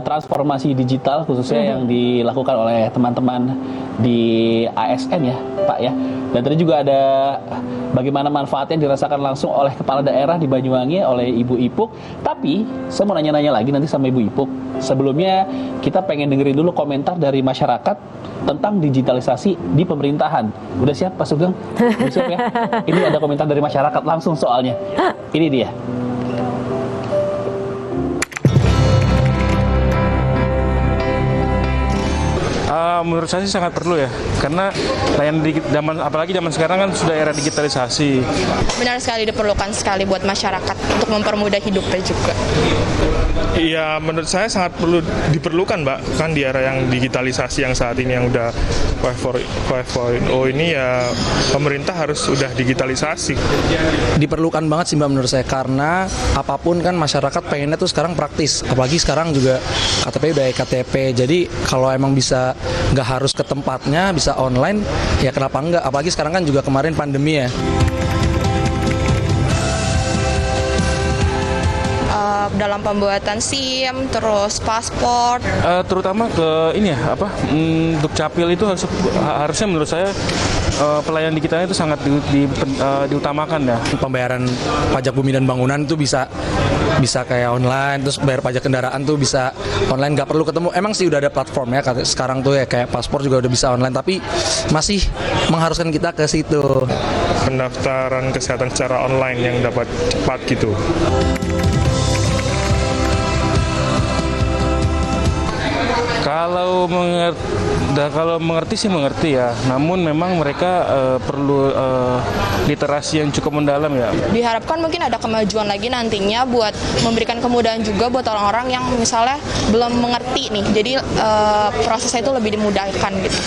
transformasi digital khususnya yang dilakukan oleh teman-teman di ASN ya Pak ya. Dan tadi juga ada bagaimana manfaatnya dirasakan langsung oleh kepala daerah di Banyuwangi, oleh Ibu Ipuk. Tapi saya mau nanya-nanya lagi nanti sama Ibu Ipuk. Sebelumnya kita pengen dengerin dulu komentar dari masyarakat tentang digitalisasi di pemerintahan. Udah siap Pak Sugeng? Udah siap ya? Ini ada komentar dari masyarakat langsung soalnya. Ini dia. Menurut saya sih sangat perlu ya, karena apalagi zaman sekarang kan sudah era digitalisasi. Benar sekali, diperlukan sekali buat masyarakat untuk mempermudah hidupnya juga. Iya, menurut saya sangat diperlukan Mbak, kan di era yang digitalisasi yang saat ini yang udah 5.0 ini ya pemerintah harus udah digitalisasi. Diperlukan banget sih Mbak menurut saya, karena apapun kan masyarakat pengennya tuh sekarang praktis, apalagi sekarang juga KTP udah e-KTP, jadi kalau emang bisa nggak harus ke tempatnya, bisa online, ya kenapa enggak, apalagi sekarang kan juga kemarin pandemi ya. Dalam pembuatan SIM, terus paspor. Terutama ke ini ya, Dukcapil itu harusnya menurut saya pelayanan digitalnya itu sangat diutamakan ya. Pembayaran pajak bumi dan bangunan itu bisa kayak online, terus bayar pajak kendaraan tuh bisa online, nggak perlu ketemu. Emang sih udah ada platform ya sekarang tuh ya, kayak paspor juga udah bisa online, tapi masih mengharuskan kita ke situ. Pendaftaran kesehatan secara online yang dapat cepat gitu. Kalau mengerti sih mengerti ya, namun memang mereka perlu literasi yang cukup mendalam ya. Diharapkan mungkin ada kemajuan lagi nantinya buat memberikan kemudahan juga buat orang-orang yang misalnya belum mengerti nih, jadi prosesnya itu lebih dimudahkan gitu.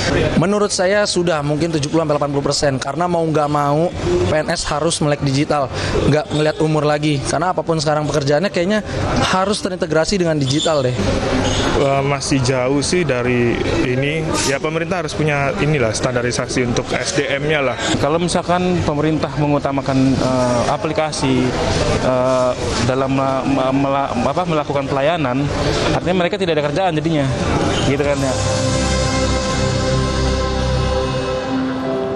Menurut saya sudah mungkin 70-80%, karena mau nggak mau PNS harus melek digital, nggak ngeliat umur lagi, karena apapun sekarang pekerjaannya kayaknya harus terintegrasi dengan digital deh. Masih jauh tahu sih dari ini, ya pemerintah harus punya inilah standarisasi untuk SDM-nya lah. Kalau misalkan pemerintah mengutamakan aplikasi dalam melakukan pelayanan, artinya mereka tidak ada kerjaan jadinya, gitu kan ya.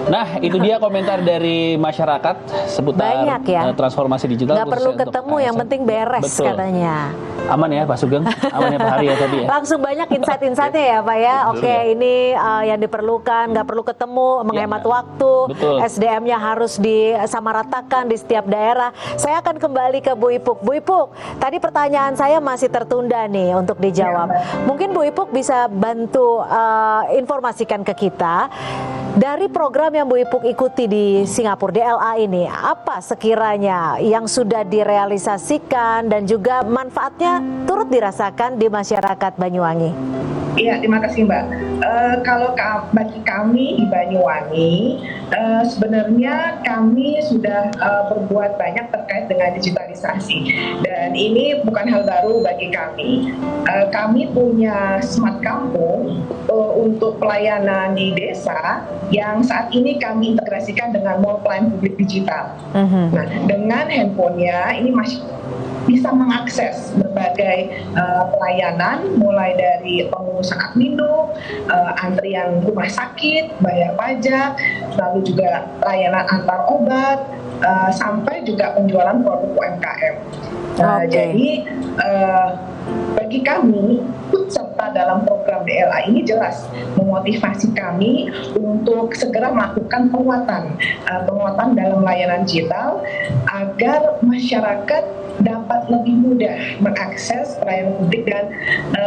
Nah, itu dia komentar dari masyarakat seputar banyak ya transformasi digital. Nggak perlu ketemu, yang penting beres. Betul. Katanya. Aman ya Pak Sugeng? Aman ya Pak Hari ya tadi ya? Langsung banyak insight-insightnya ya Pak ya. Oke, ini yang diperlukan, nggak perlu ketemu, menghemat waktu. SDM-nya harus disamaratakan di setiap daerah. Saya akan kembali ke Bu Ipuk. Bu Ipuk, tadi pertanyaan saya masih tertunda nih untuk dijawab. Mungkin Bu Ipuk bisa bantu informasikan ke kita, dari program yang Bu Ipuk ikuti di Singapura, DLA ini, apa sekiranya yang sudah direalisasikan dan juga manfaatnya turut dirasakan di masyarakat Banyuwangi? Iya, terima kasih Mbak. Kalau bagi kami di Banyuwangi, sebenarnya kami sudah berbuat banyak terkait dengan digitalisasi. Dan ini bukan hal baru bagi kami. Kami punya Smart Kampung untuk pelayanan di desa yang saat ini kami integrasikan dengan mall pelayanan publik digital. Nah, dengan handphonenya ini masih bisa mengakses berbagai pelayanan, mulai dari pengurusan Admindo, antrian rumah sakit, bayar pajak, lalu juga layanan antar obat, sampai juga penjualan produk UMKM. Jadi bagi kami, ikut serta dalam program DLA ini jelas memotivasi kami untuk segera melakukan penguatan dalam layanan digital agar masyarakat dapat lebih mudah mengakses pelayanan publik dan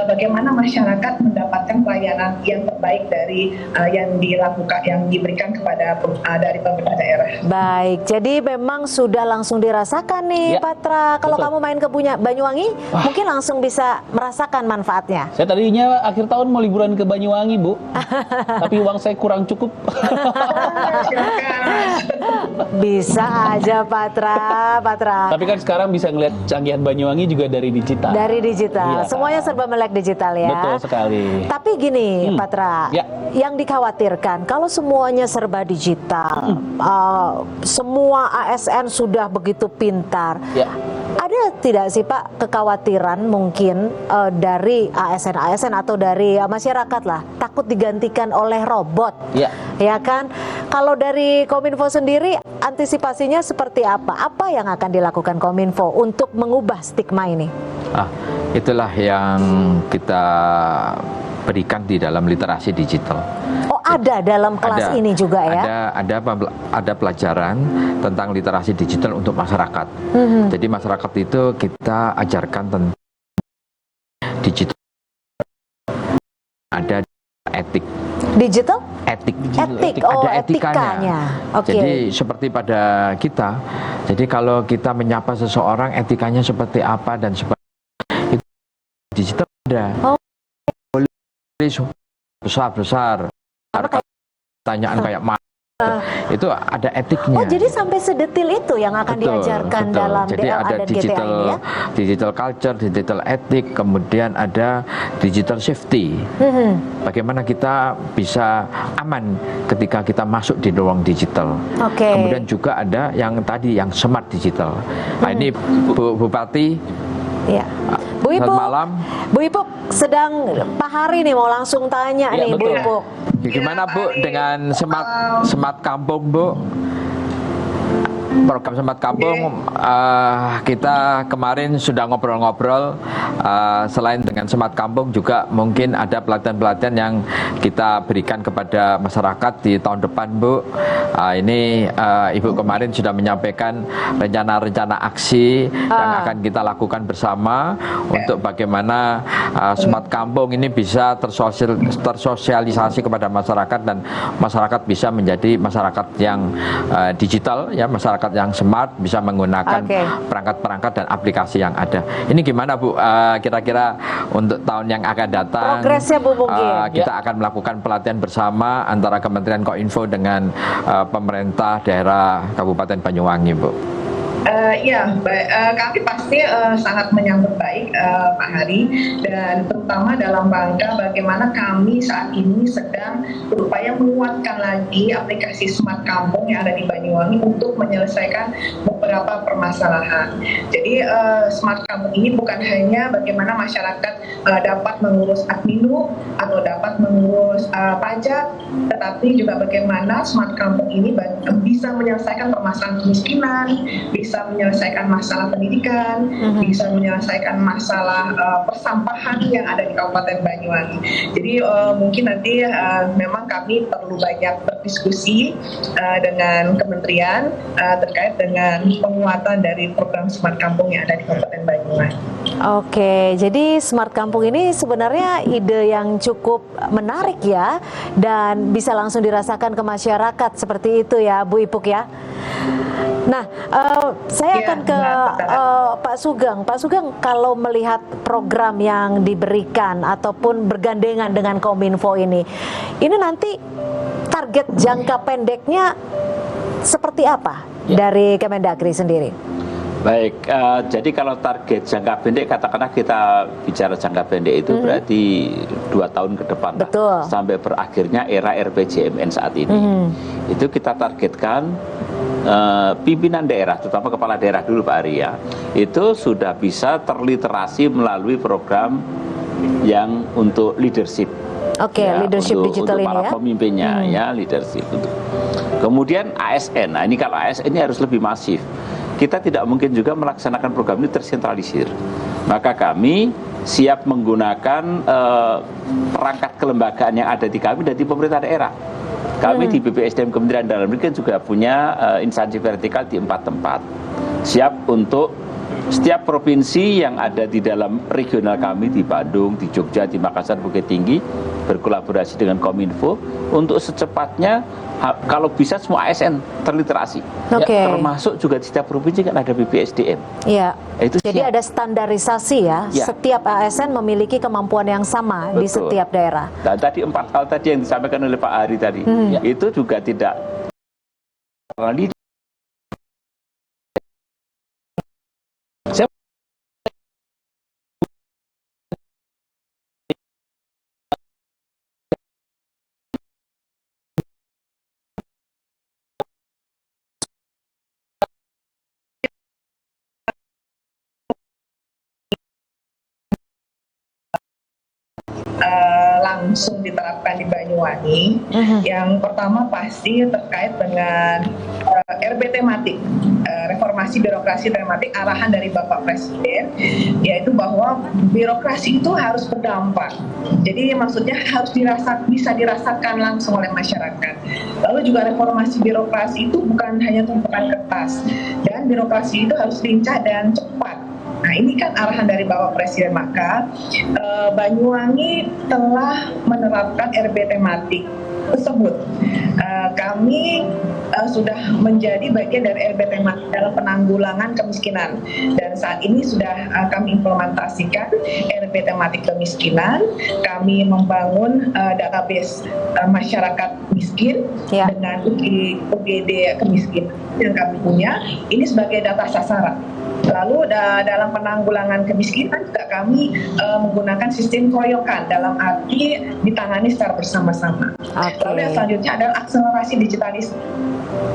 bagaimana masyarakat mendapatkan pelayanan yang terbaik dari yang diberikan kepada dari pemerintah daerah. Baik, jadi memang sudah langsung dirasakan nih Patra. Kalau kamu main ke Banyuwangi, mungkin langsung bisa merasakan manfaatnya. Saya tadinya akhir tahun mau liburan ke Banyuwangi, Bu. Tapi uang saya kurang cukup. Bisa aja Patra. Tapi kan sekarang bisa ngeliat canggihan Banyuwangi juga dari digital. Dari digital, semuanya serba melek digital ya. Betul sekali. Tapi gini Patra, yang dikhawatirkan kalau semuanya serba digital, semua ASN sudah begitu pintar. Ada tidak sih Pak kekhawatiran mungkin dari ASN atau dari masyarakat lah, takut digantikan oleh robot? Ya kan? Kalau dari Kominfo sendiri, antisipasinya seperti apa? Apa yang akan dilakukan Kominfo untuk mengubah stigma ini? Itulah yang kita berikan di dalam literasi digital. Oh, ada dalam kelas ini juga ya? Ada pelajaran tentang literasi digital untuk masyarakat. Jadi masyarakat itu kita ajarkan tentang digital, ada etik. Digital? Etik. Ada etikanya. Jadi seperti pada kita, jadi kalau kita menyapa seseorang, etikanya seperti apa dan seperti itu digital ada. Besar-besar. Pertanyaan kayak mana? Itu ada etiknya. Oh, jadi sampai sedetil itu yang akan diajarkan dalam jadi DLA ada dan GTA ini ya? Digital culture, digital etik, kemudian ada digital safety. Bagaimana kita bisa aman ketika kita masuk di ruang digital. Kemudian juga ada yang tadi yang smart digital. Nah, ini Bu Bupati. Bu Ipuk, selamat malam. Bu Ipuk sedang Pak Hari nih mau langsung tanya nih Bu Ipuk. Gimana Bu dengan smart kampung Bu? Program Smart Kampung, kita kemarin sudah ngobrol-ngobrol. Selain dengan Smart Kampung juga mungkin ada pelatihan-pelatihan yang kita berikan kepada masyarakat di tahun depan, Bu. Ini Ibu kemarin sudah menyampaikan rencana-rencana aksi yang akan kita lakukan bersama untuk bagaimana Smart Kampung ini bisa tersosialisasi kepada masyarakat dan masyarakat bisa menjadi masyarakat yang digital, ya, masyarakat yang smart, bisa menggunakan perangkat-perangkat dan aplikasi yang ada. Ini gimana Bu? Kira-kira untuk tahun yang akan datang, progresnya Bu mungkin kita akan melakukan pelatihan bersama antara Kementerian Kominfo dengan pemerintah daerah Kabupaten Banyuwangi, Bu. Kami pasti sangat menyambut baik Pak Hari, dan terutama dalam rangka bagaimana kami saat ini sedang berupaya menguatkan lagi aplikasi Smart Kampung yang ada di Banyuwangi untuk menyelesaikan beberapa permasalahan. Jadi Smart Kampung ini bukan hanya bagaimana masyarakat dapat mengurus adminu atau dapat mengurus pajak, tetapi juga bagaimana Smart Kampung ini bisa menyelesaikan permasalahan kemiskinan, bisa menyelesaikan masalah pendidikan, bisa menyelesaikan masalah persampahan yang ada di Kabupaten Banyuwangi. Jadi mungkin nanti memang kami perlu banyak berdiskusi dengan kementerian terkait dengan penguatan dari program Smart Kampung yang ada di Kabupaten Banyuwangi. Oke, jadi Smart Kampung ini sebenarnya ide yang cukup menarik ya, dan bisa langsung dirasakan ke masyarakat seperti itu ya, Bu Ipuk ya. Nah, saya akan ke Pak Sugeng. Pak Sugeng, kalau melihat program yang diberikan ataupun bergandengan dengan Kominfo ini nanti target jangka pendeknya seperti apa dari Kemendagri sendiri? Baik, jadi kalau target jangka pendek, katakanlah kita bicara jangka pendek itu berarti 2 tahun ke depan lah, sampai berakhirnya era RPJMN saat ini. Itu kita targetkan pimpinan daerah, terutama kepala daerah dulu Pak Arya, itu sudah bisa terliterasi melalui program yang untuk leadership. Leadership digital untuk ini para pemimpinnya ya, leadership itu. Kemudian ASN, nah ini kalau ASN ini harus lebih masif. Kita tidak mungkin juga melaksanakan program ini tersentralisir. Maka kami siap menggunakan perangkat kelembagaan yang ada di kami dan di pemerintah daerah. Kami di BPSDM Kementerian Dalam Negeri juga punya instansi vertikal di 4 tempat. Siap untuk setiap provinsi yang ada di dalam regional kami di Bandung, di Jogja, di Makassar, Bukit Tinggi berkolaborasi dengan Kominfo untuk secepatnya kalau bisa semua ASN terliterasi. Termasuk juga di setiap provinsi kan ada BPSDM. Iya. Jadi ada standarisasi ya. Setiap ASN memiliki kemampuan yang sama di setiap daerah. Dan tadi 4 hal tadi yang disampaikan oleh Pak Hari tadi, itu juga tidak langsung diterapkan di Banyuwangi. Yang pertama pasti terkait dengan RB tematik, reformasi birokrasi tematik, arahan dari Bapak Presiden, yaitu bahwa birokrasi itu harus berdampak. Jadi maksudnya harus bisa dirasakan langsung oleh masyarakat. Lalu juga reformasi birokrasi itu bukan hanya tumpukan kertas, dan birokrasi itu harus lincah dan cepat. Nah, ini kan arahan dari Bapak Presiden, maka Banyuwangi telah menerapkan RB tematik tersebut. Kami sudah menjadi bagian dari RB tematik dalam penanggulangan kemiskinan, dan saat ini sudah kami implementasikan RB tematik kemiskinan. Kami membangun database masyarakat miskin dengan UGD kemiskinan yang kami punya ini sebagai data sasaran. Lalu dalam penanggulangan kemiskinan juga kami menggunakan sistem keroyokan, dalam arti ditangani secara bersama-sama. Lalu yang selanjutnya adalah akselerasi digitalisasi.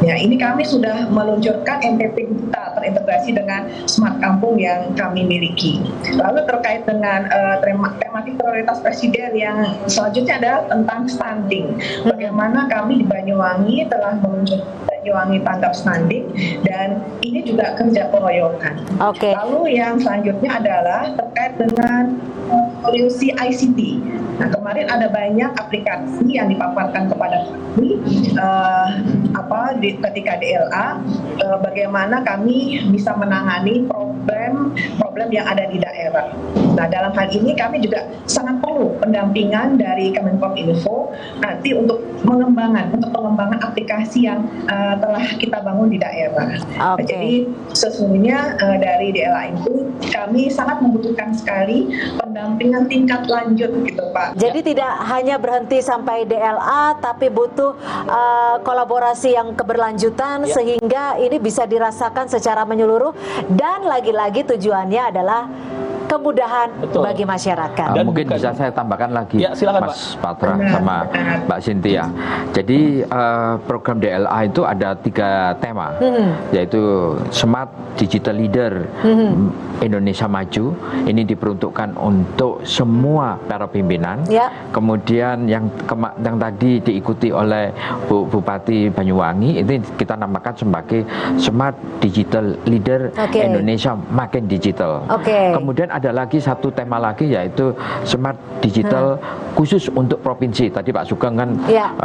Ya, ini kami sudah meluncurkan NTP digital terintegrasi dengan Smart Kampung yang kami miliki. Lalu terkait dengan tematik prioritas Presiden yang selanjutnya adalah tentang stunting. Bagaimana kami di Banyuwangi telah meluncurkan Banyuwangi Tanggap Stunting, dan ini juga kerja keroyokan. Lalu yang selanjutnya adalah terkait dengan solusi ICT. Nah, kemarin ada banyak aplikasi yang dipaparkan kepada kami ketika DLA, bagaimana kami bisa menangani problem yang ada di daerah. Nah, dalam hal ini kami juga sangat perlu pendampingan dari Kemenkominfo nanti untuk pengembangan aplikasi yang telah kita bangun di daerah. Jadi sesungguhnya dari DLA itu kami sangat membutuhkan sekali pendampingan tingkat lanjut gitu, Pak. Jadi tidak hanya berhenti sampai DLA, tapi butuh kolaborasi yang keberlanjutan sehingga ini bisa dirasakan secara menyeluruh, dan lagi-lagi tujuannya adalah kemudahan bagi masyarakat. Dan mungkin bisa saya tambahkan lagi, silakan, Mas Patra sama Mbak Cynthia. Jadi program DLA itu ada 3 tema, yaitu Smart Digital Leader Indonesia Maju. Ini diperuntukkan untuk semua para pimpinan. Kemudian yang tadi diikuti oleh Bupati Banyuwangi, ini kita namakan sebagai Smart Digital Leader Indonesia Makin Digital. Kemudian ada lagi satu tema lagi, yaitu Smart Digital khusus untuk provinsi. Tadi Pak Sugeng kan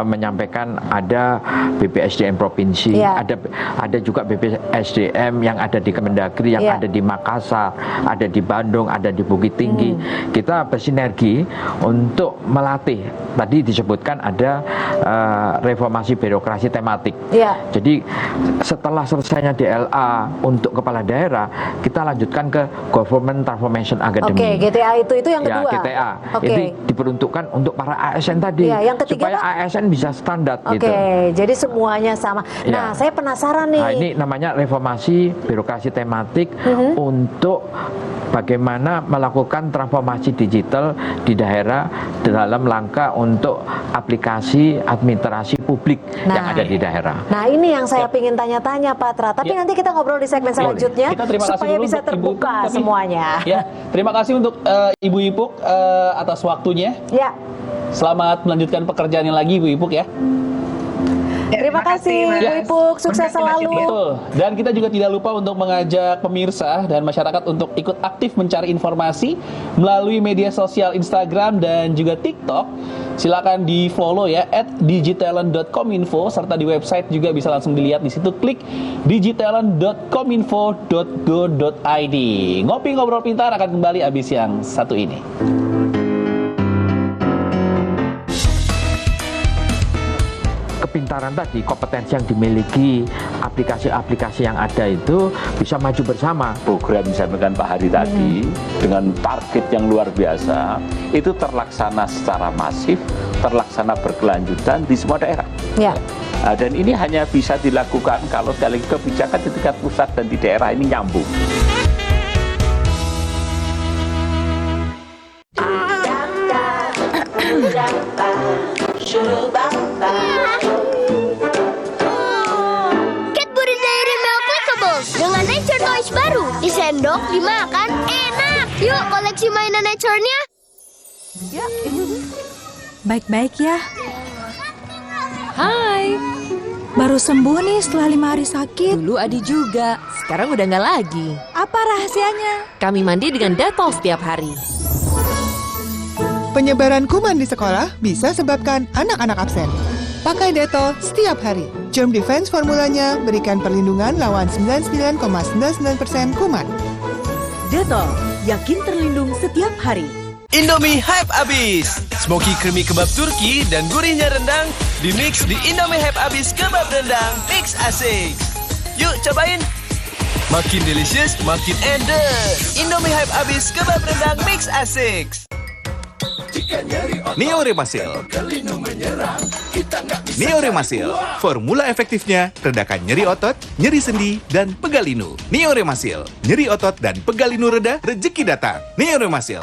menyampaikan ada BPSDM provinsi, ada juga BPSDM yang ada di Kemendagri, yang ada di Makassar, ada di Bandung, ada di Bukit Tinggi. Kita bersinergi untuk melatih. Tadi disebutkan ada reformasi birokrasi tematik. Jadi setelah selesainya DLA untuk kepala daerah, kita lanjutkan ke Government Transformation Academy. GTA itu yang kedua. GTA. Itu diperuntukkan untuk para ASN tadi, yang ketiga, supaya ASN bisa standar gitu. Jadi semuanya sama. Nah, saya penasaran nih. Nah, ini namanya reformasi birokrasi tematik untuk bagaimana melakukan transformasi digital di daerah dalam langkah untuk aplikasi administrasi publik yang ada di daerah. Nah, ini yang saya ingin tanya-tanya, Patra. Tapi nanti kita ngobrol di segmen selanjutnya supaya bisa terbuka semuanya. Terima kasih untuk Ibu Ipuk atas waktunya. Selamat melanjutkan pekerjaannya lagi, Ibu Ipuk ya. Terima kasih Bu Ipuk, sukses selalu. Betul. Dan kita juga tidak lupa untuk mengajak pemirsa dan masyarakat untuk ikut aktif mencari informasi melalui media sosial Instagram dan juga TikTok. Silakan di follow ya @digitalent.kominfo, serta di website juga bisa langsung dilihat di situ, klik digitalent.kominfo.go.id. Ngopi Ngobrol Pintar akan kembali abis yang satu ini. Kepintaran tadi, kompetensi yang dimiliki, aplikasi-aplikasi yang ada itu bisa maju bersama. Program disampaikan Pak Hari tadi dengan target yang luar biasa, itu terlaksana secara masif, terlaksana berkelanjutan di semua daerah. Dan ini hanya bisa dilakukan kalau sekali kebijakan di tingkat pusat dan di daerah ini nyambung. Cadbury Dairy Milk Clickables dengan Nature Toys baru. Disendok, dimakan, enak. Yuk koleksi mainan Nature-nya. Baik-baik ya. Hai. Baru sembuh nih setelah 5 hari sakit. Dulu Adi juga, sekarang udah nggak lagi. Apa rahasianya? Kami mandi dengan Dettol setiap hari. Penyebaran kuman di sekolah bisa sebabkan anak-anak absen. Pakai Dettol setiap hari. Germ Defense formulanya berikan perlindungan lawan 99,99% kuman. Dettol, yakin terlindung setiap hari. Indomie Hype Abis. Smoky creamy kebab Turki dan gurihnya rendang dimix di Indomie Hype Abis kebab rendang mix asik. Yuk cobain. Makin delicious, makin endes. Indomie Hype Abis kebab rendang mix asik. Neoremasil. Neoremasil, formula efektifnya redakan nyeri otot, nyeri sendi, dan pegal linu. Neoremasil, nyeri otot dan pegal linu reda, rezeki datang. Neoremasil.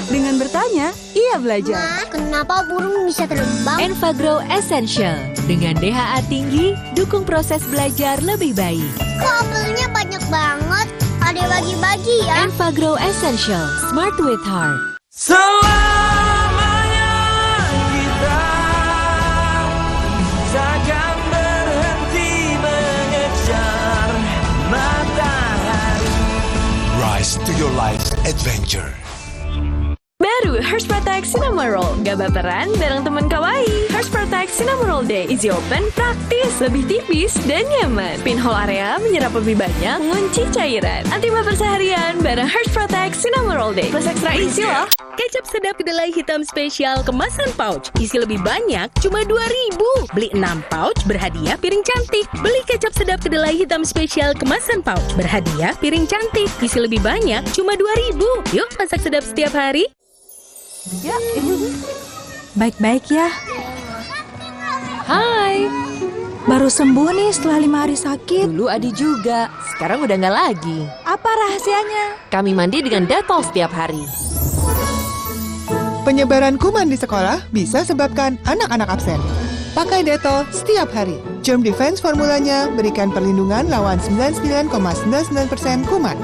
Dengan bertanya, ia belajar. Ma, kenapa burung bisa terbang? Enfagrow Essential. Dengan DHA tinggi, dukung proses belajar lebih baik. Kok belinya banyak banget? Ada bagi-bagi ya? Enfagrow Essential, Smart with Heart. Selamanya kita takkan berhenti mengejar matahari. Rise to your life's adventure. Baru Hearst Protect Cinnamon Roll. Gak baperan bareng teman kawaii. Hearst Protect Cinnamon Roll Day Easy Open, praktis, lebih tipis, dan nyaman. Pinhole area menyerap lebih banyak, mengunci cairan. Anti baper seharian bareng Hearst Protect Cinnamon Roll Day. Plus ekstra isi loh. Kecap sedap kedelai hitam spesial kemasan pouch. Isi lebih banyak, cuma 2.000. Beli 6 pouch, berhadiah piring cantik. Beli kecap sedap kedelai hitam spesial kemasan pouch. Berhadiah piring cantik. Isi lebih banyak, cuma 2.000. Yuk, masak sedap setiap hari. Ya, baik-baik ya. Hai. Baru sembuh nih setelah 5 hari sakit. Dulu Adi juga, sekarang udah nggak lagi. Apa rahasianya? Kami mandi dengan Dettol setiap hari. Penyebaran kuman di sekolah bisa sebabkan anak-anak absen. Pakai Dettol setiap hari. Germ Defense formulanya berikan perlindungan lawan 99,99% kuman.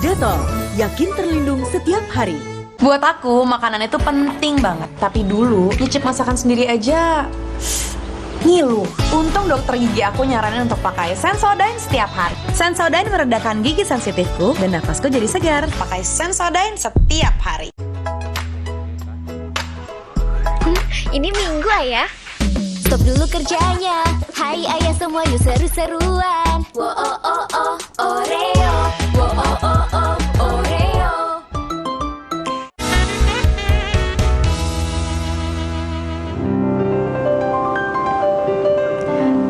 Dettol, yakin terlindung setiap hari. Buat aku, makanan itu penting banget. Tapi dulu, nyicip masakan sendiri aja ngilu. Untung dokter gigi aku nyaranin untuk pakai Sensodyne setiap hari. Sensodyne meredakan gigi sensitifku dan nafasku jadi segar. Pakai Sensodyne setiap hari. Ini Minggu ayah. Stop dulu kerjanya. Hai ayah semua yuk seru-seruan. Wo oh oh oh Oreo. Wo oh oh oh Oreo.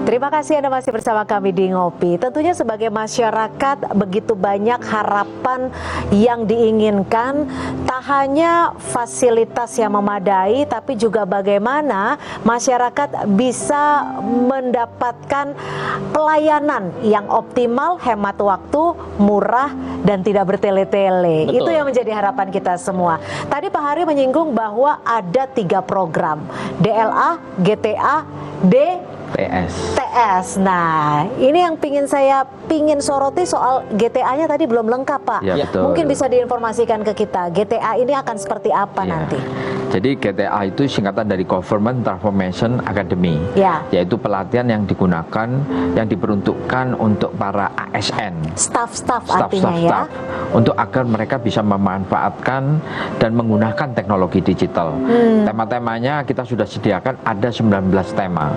Terima kasih Anda masih bersama kami di Ngopi. Tentunya sebagai masyarakat begitu banyak harapan yang diinginkan, tak hanya fasilitas yang memadai, tapi juga bagaimana masyarakat bisa mendapatkan pelayanan yang optimal, hemat waktu, murah, dan tidak bertele-tele. Betul. Itu yang menjadi harapan kita semua. Tadi Pak Hari menyinggung bahwa ada 3 program, DLA, GTA, TS. Nah, ini yang saya pingin soroti soal GTA-nya tadi belum lengkap, Pak. Ya, betul. Mungkin bisa diinformasikan ke kita, GTA ini akan seperti apa nanti? Jadi GTA itu singkatan dari Government Transformation Academy, yaitu pelatihan yang digunakan, yang diperuntukkan untuk para ASN, staff artinya untuk agar mereka bisa memanfaatkan dan menggunakan teknologi digital. Tema-temanya kita sudah sediakan ada 19 tema.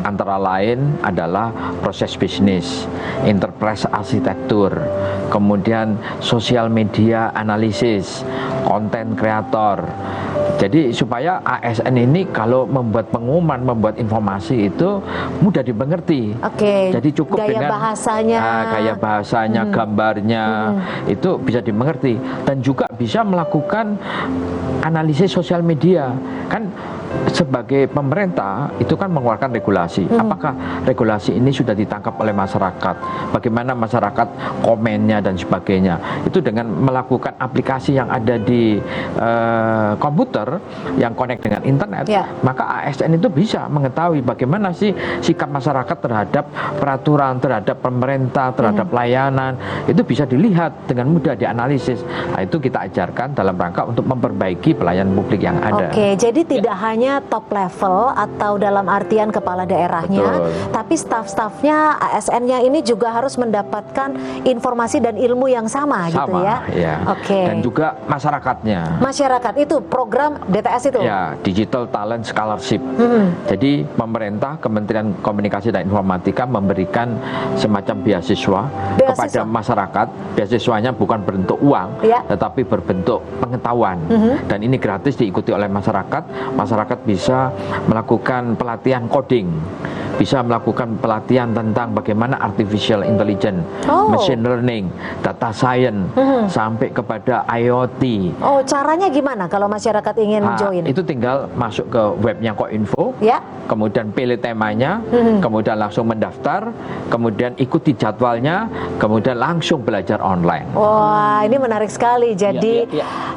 Antara lain adalah proses bisnis, enterprise arsitektur, kemudian sosial media analisis, konten kreator. Jadi supaya ASN ini kalau membuat pengumuman, membuat informasi itu mudah dimengerti. Jadi cukup dengan gaya bahasanya, gambarnya itu bisa dimengerti, dan juga bisa melakukan analisis sosial media. Kan sebagai pemerintah itu kan mengeluarkan regulasi. Apakah regulasi ini sudah ditangkap oleh masyarakat? Bagaimana masyarakat komennya dan sebagainya? Itu dengan melakukan aplikasi yang ada di komputer yang connect dengan internet, maka ASN itu bisa mengetahui bagaimana sih sikap masyarakat terhadap peraturan, terhadap pemerintah, terhadap layanan. Itu bisa dilihat dengan mudah, dianalisis. Nah, itu kita ajarkan dalam rangka untuk memperbaiki pelayanan publik yang ada. Jadi tidak hanya top level atau dalam artian kepala daerahnya, tapi staf-stafnya, ASN-nya ini juga harus mendapatkan informasi dan ilmu yang sama gitu ya. Dan juga masyarakatnya. Masyarakat itu program DTS itu. Ya, Digital Talent Scholarship. Jadi pemerintah, Kementerian Komunikasi dan Informatika memberikan semacam beasiswa kepada masyarakat. Beasiswanya bukan berbentuk uang, tetapi berbentuk pengetahuan. Dan ini gratis diikuti oleh masyarakat. Masyarakat bisa melakukan pelatihan coding, bisa melakukan pelatihan tentang bagaimana artificial intelligence, machine learning, data science, sampai kepada IoT. Caranya gimana kalau masyarakat ingin join? Itu tinggal masuk ke webnya Koinfo, kemudian pilih temanya, kemudian langsung mendaftar, kemudian ikuti jadwalnya, kemudian langsung belajar online. Wah, ini menarik sekali. Jadi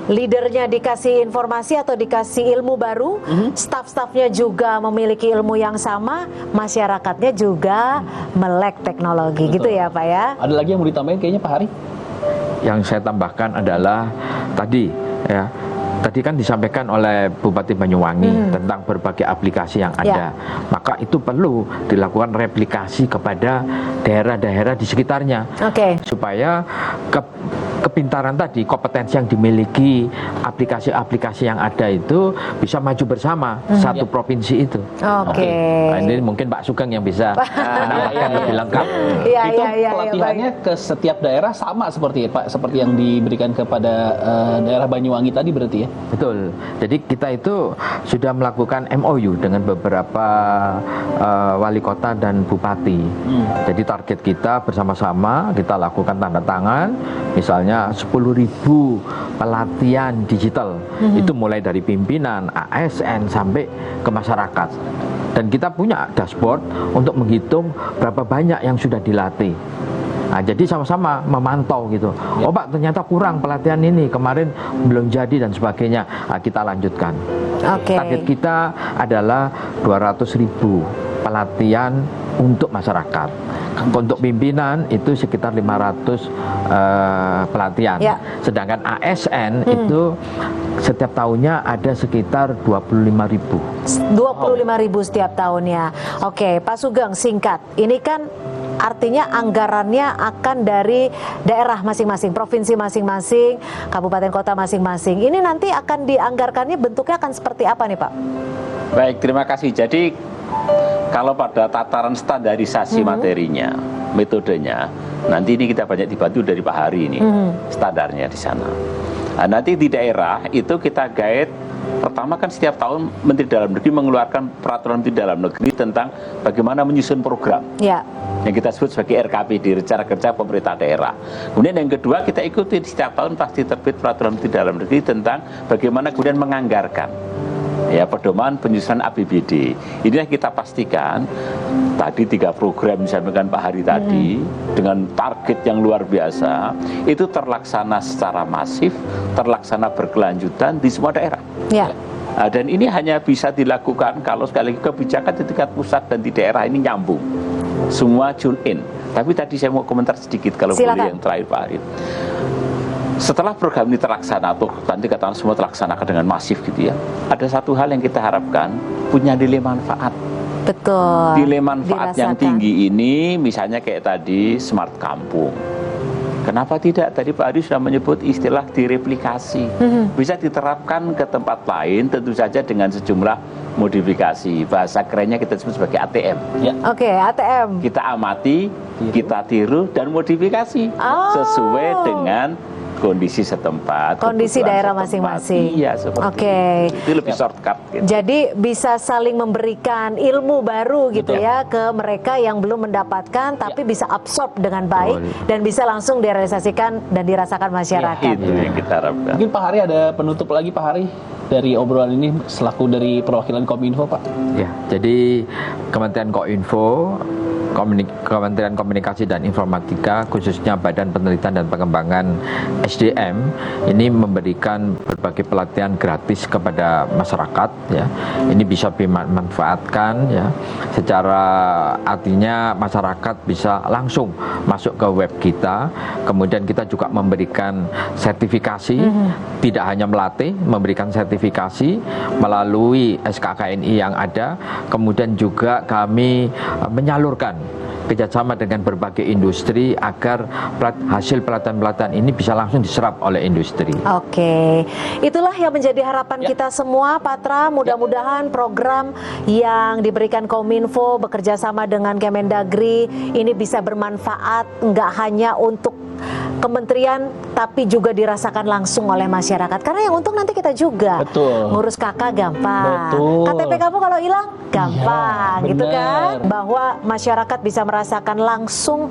leadernya dikasih informasi atau dikasih ilmu baru, staf-stafnya juga memiliki ilmu yang sama, masyarakatnya juga melek teknologi. Gitu ya Pak ya. Ada lagi yang mau ditambahin kayaknya Pak Hari? Yang saya tambahkan adalah tadi kan disampaikan oleh Bupati Banyuwangi tentang berbagai aplikasi yang ada. Maka itu perlu dilakukan replikasi kepada daerah-daerah di sekitarnya, supaya kepintaran tadi, kompetensi yang dimiliki, aplikasi-aplikasi yang ada itu bisa maju bersama satu provinsi itu. Oke. Nah, ini mungkin Pak Sugeng yang bisa menambahkan lebih lengkap. Itu pelatihannya ke setiap daerah sama seperti Pak, seperti yang diberikan kepada daerah Banyuwangi tadi berarti ya? Betul. Jadi kita itu sudah melakukan MOU dengan beberapa wali kota dan bupati. Jadi target kita bersama-sama kita lakukan tanda tangan, misalnya 10.000 pelatihan digital. Itu mulai dari pimpinan, ASN sampai ke masyarakat. Dan kita punya dashboard untuk menghitung berapa banyak yang sudah dilatih. Nah, jadi sama-sama memantau gitu. Oh Pak, ternyata kurang pelatihan ini, kemarin belum jadi dan sebagainya. Nah, kita lanjutkan. Target kita adalah 200.000 pelatihan untuk masyarakat. Untuk pimpinan itu sekitar 500 pelatihan. Sedangkan ASN itu setiap tahunnya ada sekitar 25.000. 25.000 setiap tahunnya. Oke, Pak Sugeng, singkat. Ini kan artinya anggarannya akan dari daerah masing-masing, provinsi masing-masing, kabupaten kota masing-masing. Ini nanti akan dianggarkannya bentuknya akan seperti apa nih Pak? Baik, terima kasih. Jadi kalau pada tataran standarisasi materinya, metodenya, nanti ini kita banyak dibantu dari Pak Hari ini, standarnya di sana. Nah, nanti di daerah itu kita guide. Pertama kan setiap tahun Menteri Dalam Negeri mengeluarkan peraturan Menteri Dalam Negeri tentang bagaimana menyusun program. Yang kita sebut sebagai RKPD, Rencana Kerja Pemerintah Daerah. Kemudian yang kedua kita ikuti setiap tahun pasti terbit peraturan Menteri Dalam Negeri tentang bagaimana kemudian menganggarkan pedoman penyusunan APBD. Inilah kita pastikan tadi 3 program misalnya dengan Pak Hari tadi dengan target yang luar biasa itu terlaksana secara masif, terlaksana berkelanjutan di semua daerah. Dan ini hanya bisa dilakukan kalau sekali lagi kebijakan di tingkat pusat dan di daerah ini nyambung, semua tune in. Tapi tadi saya mau komentar sedikit kalau boleh yang terakhir Pak Hari. Setelah program ini terlaksana atau nanti katakan semua terlaksanakan dengan masif gitu ya, ada satu hal yang kita harapkan punya nilai manfaat. Betul. Nilai manfaat yang tinggi ini misalnya kayak tadi smart kampung. Kenapa tidak? Tadi Pak Ari sudah menyebut istilah direplikasi. Bisa diterapkan ke tempat lain tentu saja dengan sejumlah modifikasi. Bahasa kerennya kita sebut sebagai ATM. ATM. Kita amati, kita tiru dan modifikasi sesuai dengan kondisi setempat, kondisi daerah masing-masing. Iya, seperti itu lebih shortcut gitu. Jadi bisa saling memberikan ilmu baru gitu ya ke mereka yang belum mendapatkan tapi bisa absorb dengan baik dan bisa langsung direalisasikan dan dirasakan masyarakat. Itu yang kita harapkan. Mungkin Pak Hari ada penutup lagi Pak Hari dari obrolan ini selaku dari perwakilan Kominfo Pak. Ya, jadi Kementerian Kominfo, Kementerian Komunikasi dan Informatika khususnya Badan Penelitian dan Pengembangan SDM ini memberikan berbagai pelatihan gratis kepada masyarakat ya. Ini bisa dimanfaatkan ya. Secara artinya masyarakat bisa langsung masuk ke web kita. Kemudian kita juga memberikan sertifikasi, tidak hanya melatih, memberikan sertifikasi melalui SKKNI yang ada. Kemudian juga kami menyalurkan kerjasama dengan berbagai industri agar hasil pelatihan-pelatihan ini bisa langsung diserap oleh industri. Itulah yang menjadi harapan kita semua, Patra. Mudah-mudahan program yang diberikan Kominfo bekerja sama dengan Kemendagri ini bisa bermanfaat nggak hanya untuk kementerian tapi juga dirasakan langsung oleh masyarakat, karena yang untung nanti kita juga. Ngurus KK gampang, KTP kamu kalau hilang gampang gitu kan, bahwa masyarakat bisa merasakan langsung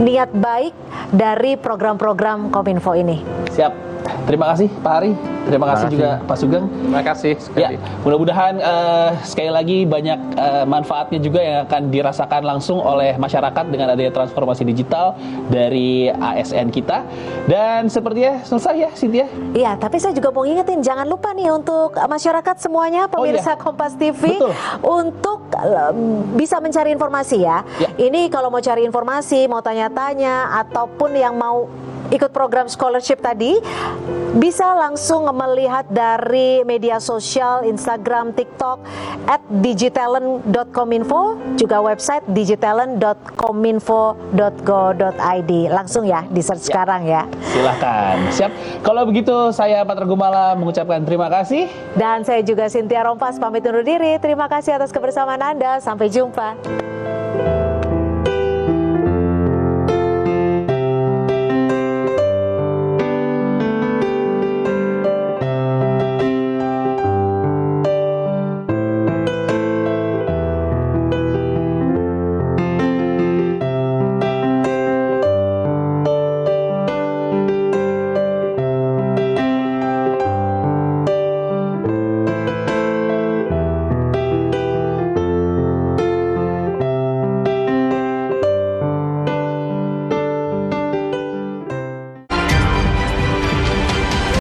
niat baik dari program-program Kominfo ini. Siap. Terima kasih Pak Hari, terima kasih juga Pak Sugeng. Terima kasih sekali. Mudah-mudahan sekali lagi banyak manfaatnya juga yang akan dirasakan langsung oleh masyarakat dengan adanya transformasi digital dari ASN kita. Dan sepertinya selesai ya Cynthia? Iya, tapi saya juga mau ngingetin, jangan lupa nih untuk masyarakat semuanya, pemirsa Kompas TV, untuk bisa mencari informasi ya. Ini kalau mau cari informasi, mau tanya-tanya, ataupun yang mau ikut program scholarship tadi bisa langsung melihat dari media sosial Instagram, TikTok @digitalent.kominfo, juga website digitalent.kominfo.go.id. Langsung ya di search sekarang ya. Silahkan. Siap. Kalau begitu saya Patra Gumala mengucapkan terima kasih. Dan saya juga Cynthia Rompas pamit undur diri. Terima kasih atas kebersamaan Anda. Sampai jumpa.